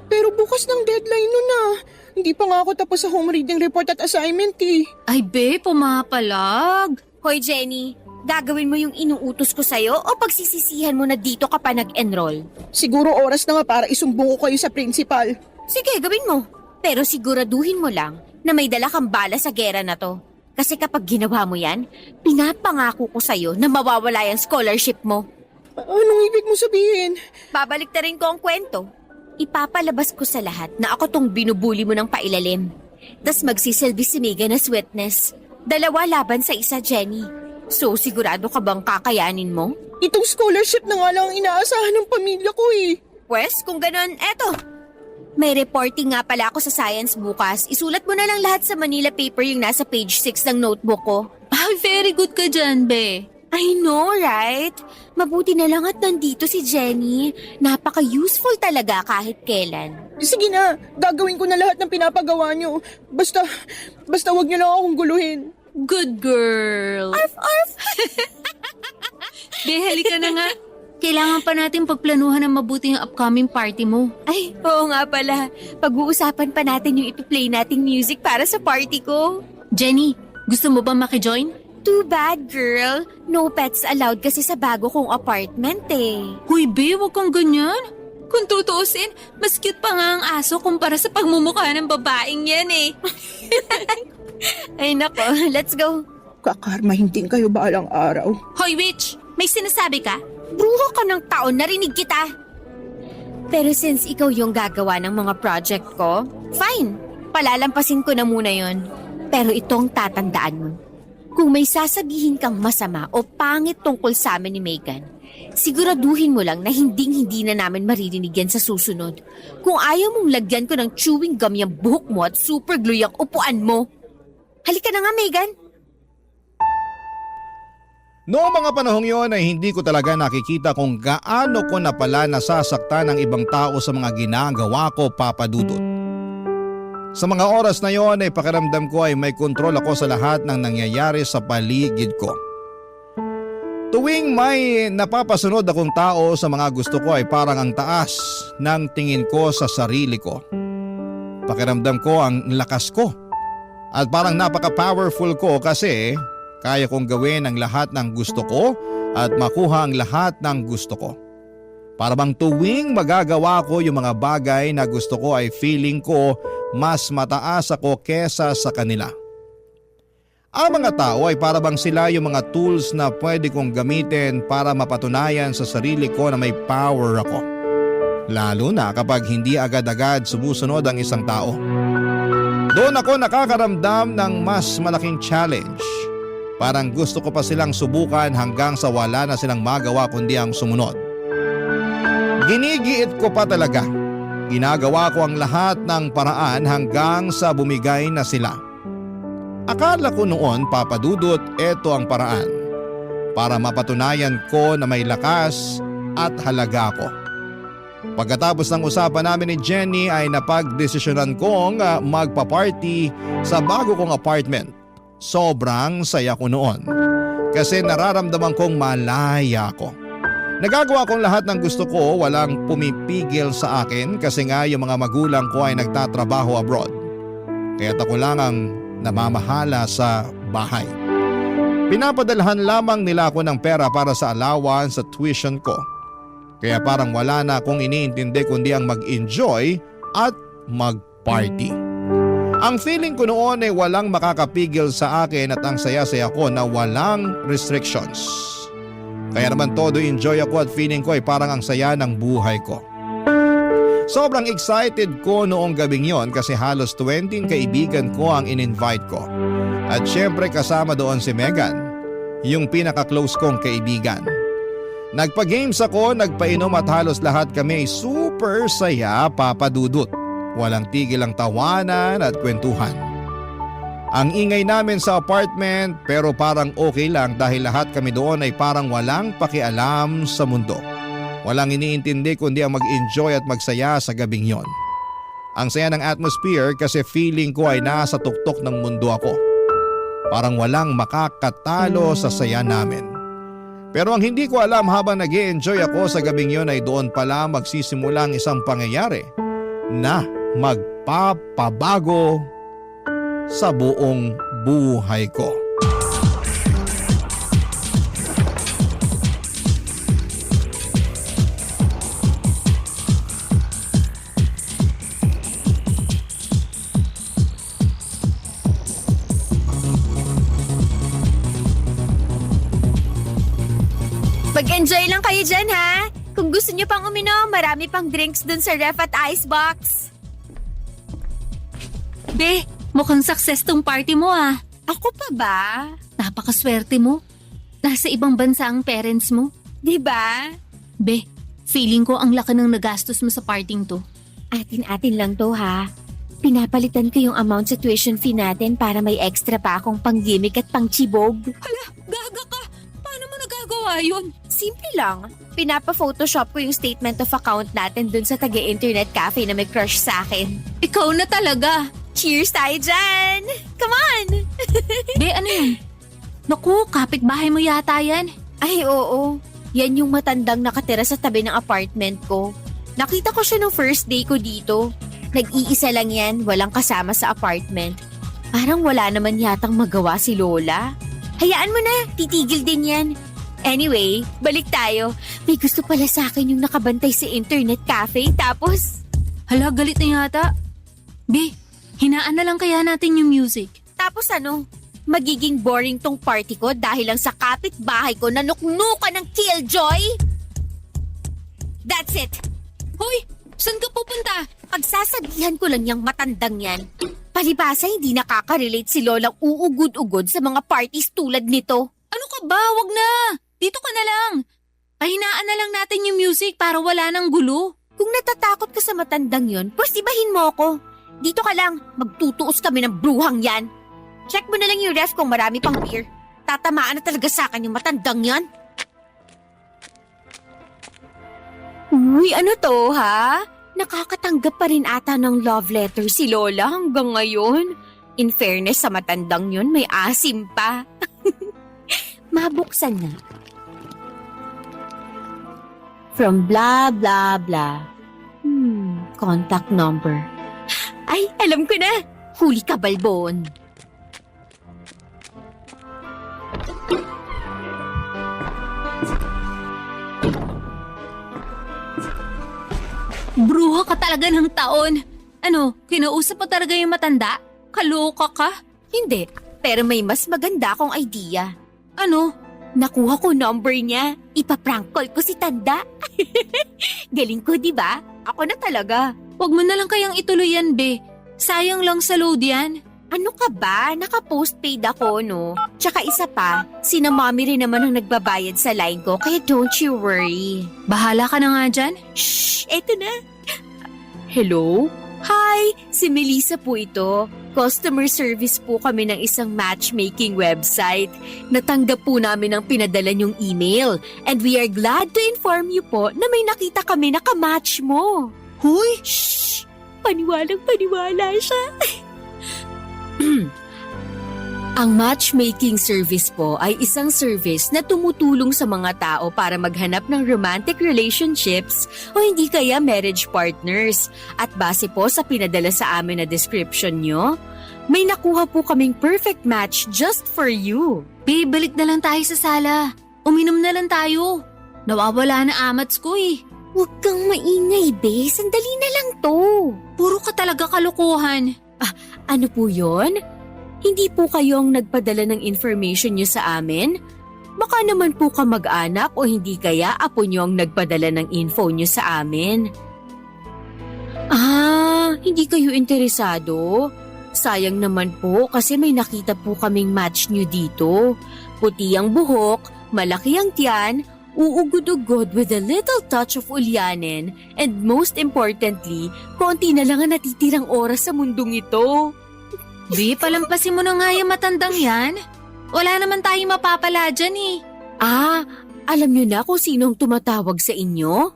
Speaker 5: Pero bukas ng deadline nun ah. Hindi pa nga ako tapos sa home reading report at assignment eh.
Speaker 7: Ay be, pumapalag.
Speaker 6: Hoy Jenny, gagawin mo yung inuutos ko sa'yo o pagsisisihan mo na dito ka pa nag-enroll?
Speaker 5: Siguro oras na nga para isumbong ko kayo sa principal.
Speaker 6: Sige, gawin mo. Pero siguraduhin mo lang na may dala kang bala sa gera na to. Kasi kapag ginawa mo yan, pinapangako ko sa'yo na mawawala yung scholarship mo.
Speaker 5: Anong ibig mo sabihin?
Speaker 6: Babalik na rin ko ang kwento. Ipapalabas ko sa lahat na ako tong binubuli mo ng pailalim. Tas magsisilbi si Megan as witness. 2 laban sa isa, Jenny. So, sigurado ka bang kakayanin mo?
Speaker 5: Itong scholarship na nga lang ang inaasahan ng pamilya ko eh.
Speaker 6: Pwes, kung ganon, eto. May reporting nga pala ako sa science bukas. Isulat mo na lang lahat sa Manila paper yung nasa page 6 ng notebook ko.
Speaker 7: Ay, very good ka dyan, be.
Speaker 6: I know, right? Mabuti na lang at nandito si Jenny. Napaka-useful talaga kahit kailan.
Speaker 5: Sige na, gagawin ko na lahat ng pinapagawa niyo. Basta wag niyo lang akong guluhin.
Speaker 7: Good girl.
Speaker 6: Arf, arf!
Speaker 7: Be, halika na nga. Kailangan pa natin pagplanuhan ng mabuti yung upcoming party mo.
Speaker 6: Ay, oo nga pala. Pag-uusapan pa natin yung ito-play nating music para sa party ko.
Speaker 7: Jenny, gusto mo ba makijoin?
Speaker 6: Too bad, girl. No pets allowed kasi sa bago kong apartment eh.
Speaker 7: Huy, be, wag kang ganyan. Kung tutuusin, mas cute pa nga ang aso kumpara sa pagmumukha ng babaeng yan eh.
Speaker 6: Ay nako, let's go.
Speaker 5: Kakarmahin din kayo balang araw.
Speaker 7: Hoy, witch! May sinasabi ka?
Speaker 6: Bruha ka ng taon, narinig kita. Pero since ikaw yung gagawa ng mga project ko, fine. Palalampasin ko na muna yon. Pero itong tatandaan mo. Kung may sasabihin kang masama o pangit tungkol sa amin ni Megan, siguraduhin mo lang na hinding-hindi na namin maririnig yan sa susunod. Kung ayaw mong lagyan ko ng chewing gum yung buhok mo at super glue yung upuan mo. Halika na nga, Megan.
Speaker 1: Noong mga panahong yon ay hindi ko talaga nakikita kung gaano ko na pala nasasaktan ng ibang tao sa mga ginagawa ko, Papa Dudut. Sa mga oras na yon ay pakiramdam ko ay may kontrol ako sa lahat ng nangyayari sa paligid ko. Tuwing may napapasunod akong tao sa mga gusto ko ay parang ang taas ng tingin ko sa sarili ko. Pakiramdam ko ang lakas ko at parang napaka-powerful ko kasi kaya kong gawin ang lahat ng gusto ko at makuha ang lahat ng gusto ko. Para bang tuwing magagawa ko yung mga bagay na gusto ko ay feeling ko mas mataas ako kesa sa kanila. Ang mga tao ay para bang sila yung mga tools na pwede kong gamitin para mapatunayan sa sarili ko na may power ako. Lalo na kapag hindi agad-agad sumusunod ang isang tao. Doon ako nakakaramdam ng mas malaking challenge. Parang gusto ko pa silang subukan hanggang sa wala na silang magawa kundi ang sumunod. Ginigiit ko pa talaga. Ginagawa ko ang lahat ng paraan hanggang sa bumigay na sila. Akala ko noon, Papa Dudut, eto ang paraan para mapatunayan ko na may lakas at halaga ko. Pagkatapos ng usapan namin ni Jenny ay napagdesisyonan kong magpa-party sa bago kong apartment. Sobrang saya ko noon kasi nararamdaman kong malaya ko. Nagagawa kong lahat ng gusto ko, walang pumipigil sa akin kasi nga yung mga magulang ko ay nagtatrabaho abroad. Kaya't ako lang ang namamahala sa bahay. Pinapadalhan lamang nila ako ng pera para sa allowance sa tuition ko. Kaya parang wala na akong iniintindi kundi ang mag-enjoy at mag-party. Ang feeling ko noon ay walang makakapigil sa akin at ang saya-saya ko na walang restrictions. Kaya naman todo enjoy ako at feeling ko ay parang ang saya ng buhay ko. Sobrang excited ko noong gabing yon kasi halos 20 kaibigan ko ang in-invite ko. At syempre kasama doon si Megan, yung pinaka-close kong kaibigan. Nagpa-games ako, nagpainom at halos lahat kami ay super saya, papadudot. Walang tigil ang tawanan at kwentuhan. Ang ingay namin sa apartment pero parang okay lang dahil lahat kami doon ay parang walang pakialam sa mundo. Walang iniintindi kundi ang mag-enjoy at magsaya sa gabing yon. Ang saya ng atmosphere kasi feeling ko ay nasa tuktok ng mundo ako. Parang walang makakatalo sa saya namin. Pero ang hindi ko alam habang nag-e-enjoy ako sa gabing yon ay doon pala magsisimula ang isang pangyayari na magpapabago sa buong buhay ko.
Speaker 6: Mag-enjoy lang kayo dyan, ha? Kung gusto nyo pang uminom, marami pang drinks dun sa ref at icebox.
Speaker 7: Be, mukhang success tong party mo ah.
Speaker 6: Ako pa ba?
Speaker 7: Napakaswerte mo. Nasa ibang bansa ang parents mo.
Speaker 6: Diba?
Speaker 7: Be, feeling ko ang laki ng nagastos mo sa parting to.
Speaker 6: Atin-atin lang to, ha? Pinapalitan ko yung amount sa tuition fee natin para may extra pa akong pang-gimmick at pang-chibog.
Speaker 7: Hala, gaga ka. Paano mo nagagawa yun?
Speaker 6: Simple lang. Pinapa-photoshop ko yung statement of account natin dun sa taga-internet cafe na may crush sa akin.
Speaker 7: Ikaw na talaga.
Speaker 6: Cheers tayo dyan! Come on!
Speaker 7: Be, ano yun? Naku, kapitbahay mo yata yan.
Speaker 6: Ay, oo. Yan yung matandang nakatira sa tabi ng apartment ko. Nakita ko siya nung first day ko dito. Nag-iisa lang yan, walang kasama sa apartment. Parang wala naman yatang magawa si Lola. Hayaan mo na, titigil din yan. Anyway, balik tayo. May gusto pala sa akin yung nakabantay sa internet cafe, tapos...
Speaker 7: Hala, galit na yata. Be, hinaan na lang kaya natin yung music.
Speaker 6: Tapos ano? Magiging boring tong party ko dahil lang sa kapitbahay ko na nuknukan ng killjoy? That's it!
Speaker 7: Hoy, saan ka pupunta?
Speaker 6: Pagsasabihan ko lang yung matandang yan. Palibasa hindi nakaka-relate si Lolang uugod-ugod sa mga parties tulad nito.
Speaker 7: Ano ka ba? Wag na. Dito ka na lang. Pahinaan na lang natin yung music para wala nang gulo.
Speaker 6: Kung natatakot ka sa matandang yon, pwes ibahin mo ako. Dito ka lang, magtutuos kami ng bruhang yan. Check mo na lang yung ref kung marami pang beer. Tatamaan na talaga sa akin yung matandang yan. Uy, ano to, ha? Nakakatanggap pa rin ata ng love letter si Lola hanggang ngayon. In fairness sa matandang yun, may asim pa. Mabuksan na. From blah blah blah. Contact number. Ay, alam ko na. Huli ka, Balbon.
Speaker 7: Bruha ka talaga ng taon. Ano, kinausap pa talaga yung matanda? Kaloka ka?
Speaker 6: Hindi, pero may mas maganda akong idea.
Speaker 7: Ano?
Speaker 6: Nakuha ko number niya. Ipaprank call ko si Tanda. Galing ko, di ba? Ako na talaga.
Speaker 7: Wag mo na lang kayang ituloy yan, be. Sayang lang sa load yan.
Speaker 6: Ano ka ba? Naka-postpaid ako, no? Tsaka isa pa, sina mommy rin naman ang nagbabayad sa line ko, kaya don't you worry.
Speaker 7: Bahala ka na nga dyan.
Speaker 6: Shh! Eto na. Hello? Hi! Si Melissa po ito. Customer service po kami ng isang matchmaking website. Natanggap po namin ang pinadala niyong email. And we are glad to inform you po na may nakita kami na kamatch mo.
Speaker 2: Hoy,
Speaker 6: Shh! Paniwalang paniwala siya. Ang matchmaking service po ay isang service na tumutulong sa mga tao para maghanap ng romantic relationships o hindi kaya marriage partners. At base po sa pinadala sa amin na description nyo, may nakuha po kaming perfect match just for you.
Speaker 7: Babe, balik na lang tayo sa sala. Uminom na lang tayo. Nawawala na amats ko eh.
Speaker 6: Huwag kang maingay, be. Sandali na lang to.
Speaker 7: Puro ka talaga kalokohan.
Speaker 6: Ano po yon? Hindi po kayo ang nagpadala ng information nyo sa amin? Baka naman po kamag-anak o hindi kaya apo nyo ang nagpadala ng info nyo sa amin. Hindi kayo interesado? Sayang naman po kasi may nakita po kaming match nyo dito. Puti ang buhok, malaki ang tiyan, uugod-ugod with a little touch of ulyanin, and most importantly, konti na lang ang natitirang oras sa mundong ito.
Speaker 7: Be, palampasin mo na nga yung matandang yan. Wala naman tayong mapapala dyan eh.
Speaker 6: Alam nyo na kung sino ang tumatawag sa inyo?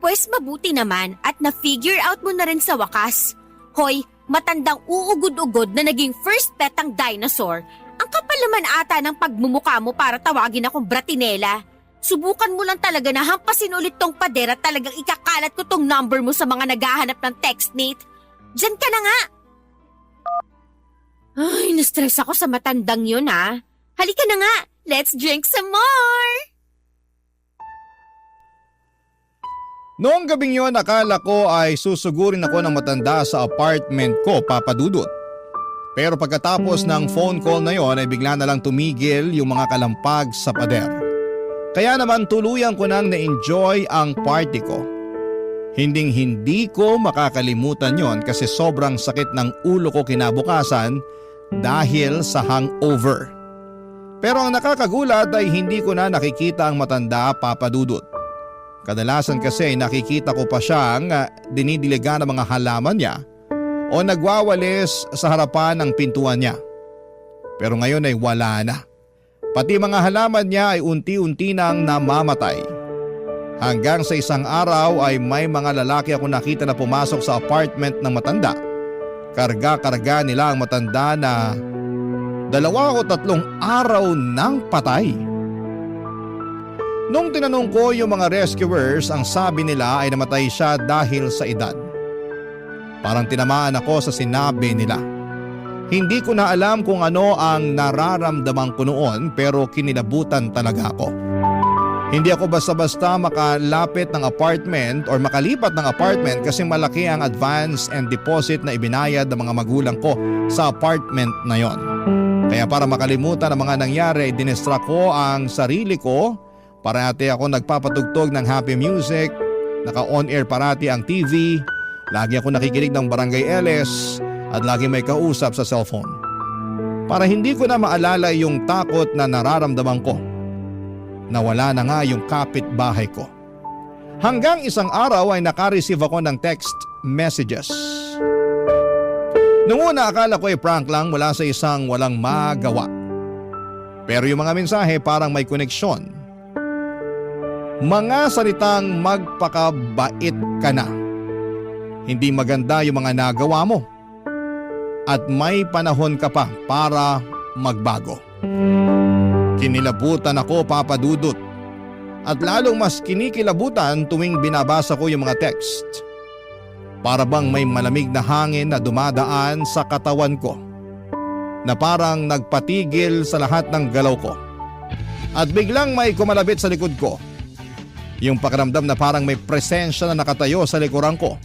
Speaker 6: Pwes mabuti naman at na-figure out mo na rin sa wakas. Hoy, matandang uugod-ugod na naging first pet ang dinosaur. Ang kapal naman ata ng pagmumukha mo para tawagin akong Bratinela. Subukan mo lang talaga na hampasin ulit tong pader at talagang ikakalat ko tong number mo sa mga naghahanap ng textmate. Diyan ka na nga! Ay, na-stress ako sa matandang yun Halika na nga, let's drink some more!
Speaker 1: Noong gabing yon, akala ko ay susugurin ako ng matanda sa apartment ko, Papa Dudut. Pero pagkatapos ng phone call na yon ay bigla na lang tumigil yung mga kalampag sa pader. Kaya naman tuluyan ko nang na-enjoy ang party ko. Hinding-hindi ko makakalimutan yon kasi sobrang sakit ng ulo ko kinabukasan dahil sa hangover. Pero ang nakakagulat ay hindi ko na nakikita ang matanda, Papa Dudut. Kadalasan kasi nakikita ko pa siyang dinidiligan ng mga halaman niya o nagwawalis sa harapan ng pintuan niya. Pero ngayon ay wala na. Pati mga halaman niya ay unti-unti nang namamatay. Hanggang sa isang araw ay may mga lalaki ako nakita na pumasok sa apartment ng matanda. Karga-karga nila ang matanda na 2 o 3 araw nang patay. Nung tinanong ko yung mga rescuers, ang sabi nila ay namatay siya dahil sa edad. Parang tinamaan ako sa sinabi nila. Hindi ko na alam kung ano ang nararamdaman ko noon pero kinilabutan talaga ako. Hindi ako basta-basta makalapit ng apartment or makalipat ng apartment kasi malaki ang advance and deposit na ibinayad ng mga magulang ko sa apartment na yon. Kaya para makalimutan ang mga nangyari, dinistract ko ang sarili ko. Parati ako nagpapatugtog ng happy music, naka-on-air parati ang TV, lagi ako nakikinig ng Barangay LS at lagi may kausap sa cellphone. Para hindi ko na maalala yung takot na nararamdaman ko. Nawala na nga yung kapitbahay ko. Hanggang isang araw ay nakareceive ako ng text messages. Noong una akala ko ay prank lang mula sa isang walang magawa. Pero yung mga mensahe parang may koneksyon. Mga salitang magpakabait ka na. Hindi maganda yung mga nagawa mo. At may panahon ka pa para magbago. Kinilabutan ako, Papa Dudut. At lalong mas kinikilabutan tuwing binabasa ko yung mga text. Para bang may malamig na hangin na dumadaan sa katawan ko. Na parang nagpatigil sa lahat ng galaw ko. At biglang may kumalabit sa likod ko. Yung pakiramdam na parang may presensya na nakatayo sa likuran ko.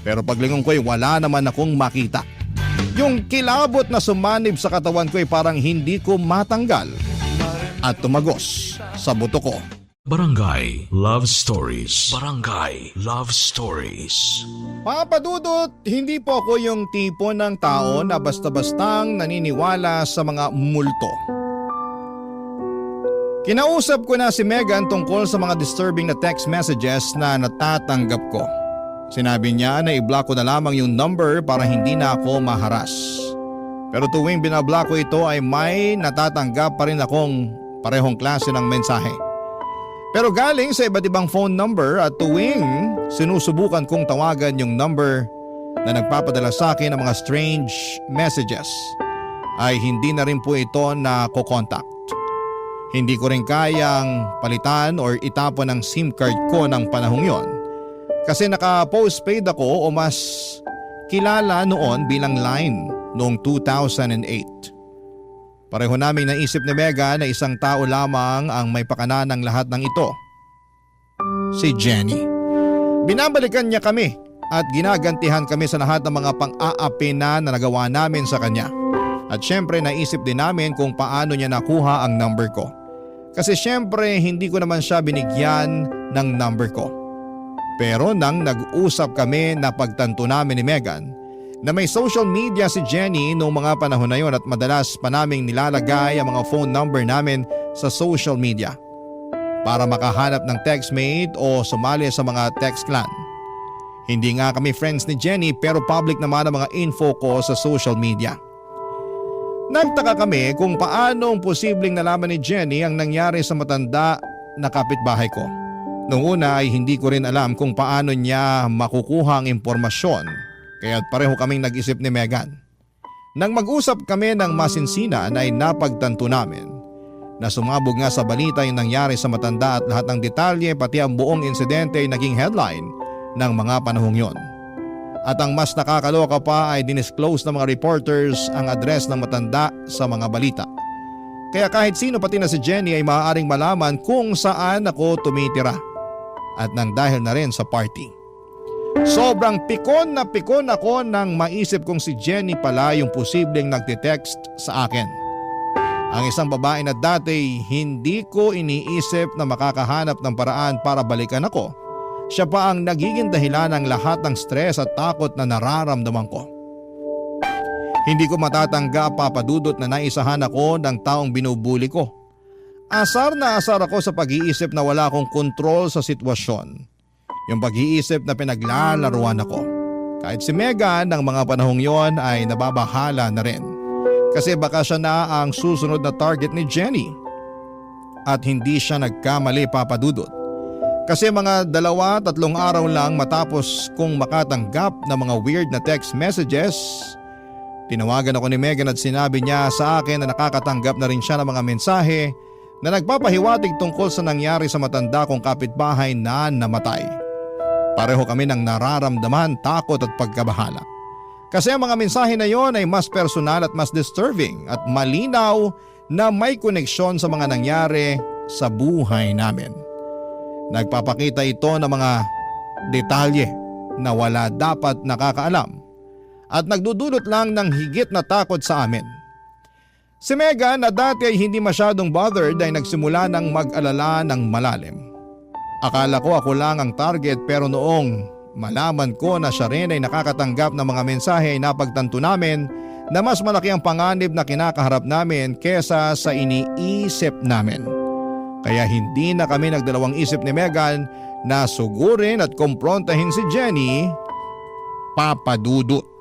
Speaker 1: Pero paglingon ko ay wala naman akong makita. Yung kilabot na sumanib sa katawan ko ay parang hindi ko matanggal at tumagos sa buto ko.
Speaker 4: Barangay Love Stories. Barangay Love Stories.
Speaker 1: Papa Dudut, hindi po ako yung tipo ng tao na basta-bastang naniniwala sa mga multo. Kinausap ko na si Megan tungkol sa mga disturbing na text messages na natatanggap ko. Sinabi niya na i-block ko na lamang yung number para hindi na ako maharas. Pero tuwing binablock ko ito ay may natatanggap pa rin akong parehong klase ng mensahe. Pero galing sa iba't ibang phone number at tuwing sinusubukan kong tawagan yung number na nagpapadala sa akin ng mga strange messages ay hindi na rin po ito na ko-contact. Hindi ko rin kayang palitan or itapon ang SIM card ko ng panahong yon kasi naka-postpaid ako o mas kilala noon bilang Line noong 2008. Pareho naming naisip ni Mega na isang tao lamang ang may pakana ng lahat ng ito. Si Jenny. Binabalikan niya kami at ginagantihan kami sa lahat ng mga pang-aapi na nagawa namin sa kanya. At syempre naisip din namin kung paano niya nakuha ang number ko. Kasi syempre hindi ko naman siya binigyan ng number ko. Pero nang nag-usap kami na pagtanto namin ni Megan na may social media si Jenny noong mga panahon na yon at madalas pa naming nilalagay ang mga phone number namin sa social media para makahanap ng textmate o sumali sa mga text clan. Hindi nga kami friends ni Jenny pero public naman ang mga info ko sa social media. Nagtaka kami kung paano posibleng nalaman ni Jenny ang nangyari sa matanda na kapitbahay ko. Noong una ay hindi ko rin alam kung paano niya makukuha ang impormasyon kaya pareho kaming nag-isip ni Megan. Nang mag-usap kami ng masinsinan ay napagtanto namin na sumabog nga sa balita yung nangyari sa matanda at lahat ng detalye pati ang buong insidente ay naging headline ng mga panahong yon. At ang mas nakakaloka pa ay dinisclose ng mga reporters ang address ng matanda sa mga balita. Kaya kahit sino pati na si Jenny ay maaaring malaman kung saan ako tumitira. At nang dahil na rin sa party. Sobrang pikon ako nang maisip kong si Jenny pala yung posibleng nagte-text sa akin. Ang isang babae na dati hindi ko iniisip na makakahanap ng paraan para balikan ako. Siya pa ang nagiging dahilan ng lahat ng stress at takot na nararamdaman ko. Hindi ko matatanggap papadudot na naisahan ako ng taong binubuli ko. Asar na asar ako sa pag-iisip na wala akong kontrol sa sitwasyon. Yung pag-iisip na pinaglalaruan ako. Kahit si Megan ng mga panahong yon ay nababahala na rin. Kasi baka siya na ang susunod na target ni Jenny. At hindi siya nagkamali papadudot. Kasi mga 2-3 araw lang matapos kong makatanggap ng mga weird na text messages, tinawagan ako ni Megan at sinabi niya sa akin na nakakatanggap na rin siya ng mga mensahe na nagpapahiwatig tungkol sa nangyari sa matanda kong kapitbahay na namatay. Pareho kami ng nararamdaman, takot at pagkabahala. Kasi ang mga mensahe na yon ay mas personal at mas disturbing at malinaw na may koneksyon sa mga nangyari sa buhay namin. Nagpapakita ito ng mga detalye na wala dapat nakakaalam at nagdudulot lang ng higit na takot sa amin. Si Megan na dati ay hindi masyadong bothered ay nagsimula ng mag-alala ng malalim. Akala ko ako lang ang target pero noong malaman ko na siya rin ay nakakatanggap ng mga mensahe ay napagtanto namin na mas malaki ang panganib na kinakaharap namin kesa sa iniisip namin. Kaya hindi na kami nagdalawang isip ni Megan na sugurin at kumprontahin si Jenny papadudot.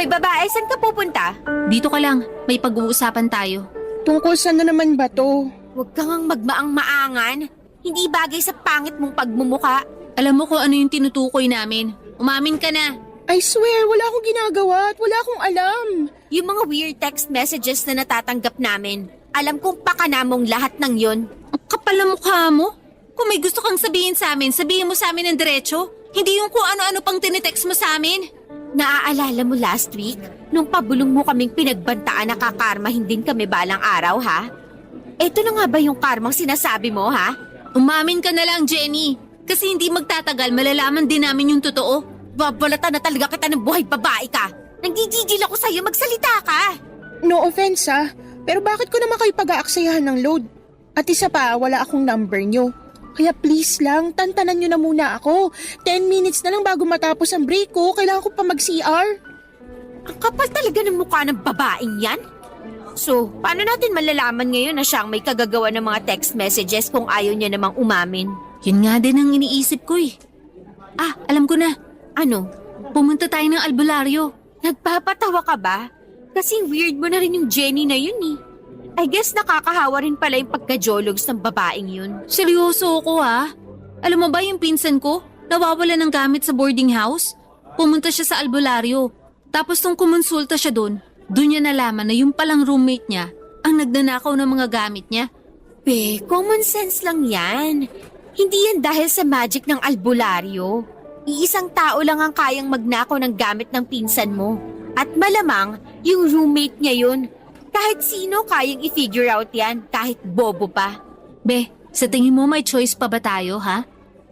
Speaker 6: Hoy babae, saan ka pupunta?
Speaker 7: Dito ka lang, may pag-uusapan tayo.
Speaker 5: Tungkol saan na naman ba to?
Speaker 6: Huwag kang ang magmaang-maangan. Hindi bagay sa pangit mong pagmumuka.
Speaker 7: Alam mo kung ano yung tinutukoy namin. Umamin ka na.
Speaker 5: I swear, wala akong ginagawa at wala akong alam.
Speaker 6: Yung mga weird text messages na natatanggap namin. Alam kong pakana mong lahat ng yon.
Speaker 7: Ang kapal na mukha mo. Kung may gusto kang sabihin sa amin, sabihin mo sa amin ng diretso. Hindi yung kung ano-ano pang tinitext mo sa amin.
Speaker 6: Naaalala mo last week? Nung pabulong mo kaming pinagbantaan na kakarmahin din kami balang araw, ha? Eto na nga ba yung karmang sinasabi mo, ha?
Speaker 7: Umamin ka na lang, Jenny. Kasi hindi magtatagal, malalaman din namin yung totoo.
Speaker 6: Babalatan na talaga kita ng buhay babae ka. Nanggigigil ako sa'yo, magsalita ka.
Speaker 5: No offense pero bakit ko naman kayo pag-aaksayahan ng load? At isa pa, wala akong number nyo. Kaya please lang, tantanan nyo na muna ako. 10 minutes na lang bago matapos ang break ko. Kailangan ko pa mag-CR.
Speaker 6: Ang kapal talaga ng mukha ng babaeng yan. So, paano natin malalaman ngayon na siyang may kagagawa ng mga text messages kung ayaw niya namang umamin?
Speaker 7: Yun nga din ang iniisip ko eh. Ah, alam ko na.
Speaker 6: Ano?
Speaker 7: Pumunta tayo ng albularyo.
Speaker 6: Nagpapatawa ka ba? Kasi weird mo na rin yung Jenny na yun eh. I guess nakakahawa rin pala yung pagka-jologs ng babaeng yun.
Speaker 7: Seryoso ako ha. Alam mo ba yung pinsan ko? Nawawala ng gamit sa boarding house? Pumunta siya sa albularyo. Tapos nung kumonsulta siya doon niya nalaman na yung palang roommate niya ang nagnanakaw ng mga gamit niya.
Speaker 6: Be, common sense lang yan. Hindi yan dahil sa magic ng albularyo. Iisang tao lang ang kayang magnakaw ng gamit ng pinsan mo. At malamang, yung roommate niya yun. Kahit sino kayang i-figure out yan, kahit bobo pa.
Speaker 7: Be, sa tingin mo may choice pa ba tayo ha?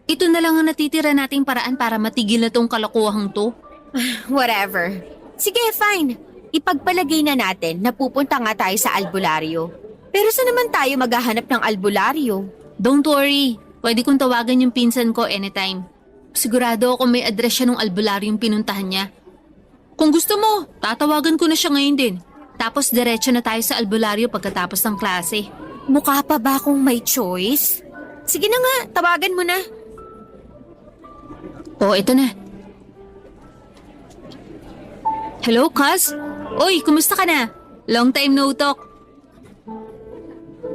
Speaker 7: Ito na lang ang natitira nating paraan para matigil na tong kalokohang to.
Speaker 6: Whatever. Sige, fine. Ipagpalagay na natin na pupunta nga tayo sa albularyo. Pero saan naman tayo maghahanap ng albularyo?
Speaker 7: Don't worry, pwede kong tawagan yung pinsan ko anytime. Sigurado ako may address siya ng albularyo yung pinuntahan niya. Kung gusto mo, tatawagan ko na siya ngayon din. Tapos diretso na tayo sa albularyo pagkatapos ng klase.
Speaker 6: Mukha pa ba akong may choice? Sige na nga, tawagan mo na.
Speaker 7: Oh, ito na. Hello, Kaz? Oy, kumusta ka na? Long time no talk.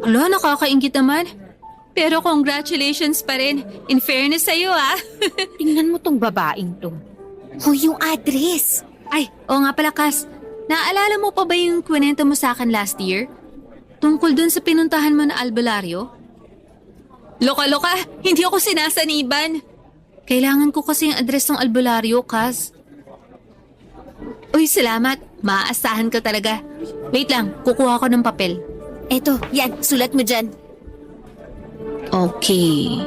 Speaker 7: Ala, nakakaingit naman. Pero congratulations pa rin. In fairness sa'yo ah.
Speaker 6: Tingnan mo tong babaeng to. Hoy, yung address.
Speaker 7: Ay, oo nga pala, Kaz. Naalala mo pa ba yung kwento mo sa akin last year? Tungkol dun sa pinuntahan mo na albularyo? Loka-loka, hindi ako sinasaniban. Kailangan ko kasi yung address ng albularyo, Kaz. Uy, salamat. Maaasahan ka talaga. Wait lang, kukuha ko ng papel.
Speaker 6: Eto, yan, sulat mo dyan.
Speaker 7: Okay.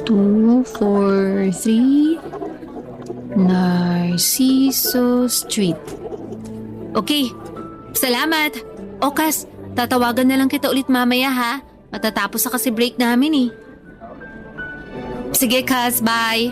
Speaker 7: 243 Narciso Street. Okay. Salamat. O Kaz, tatawagan na lang kita ulit mamaya ha. Matatapos na kasi break namin eh. Sige Kaz, bye.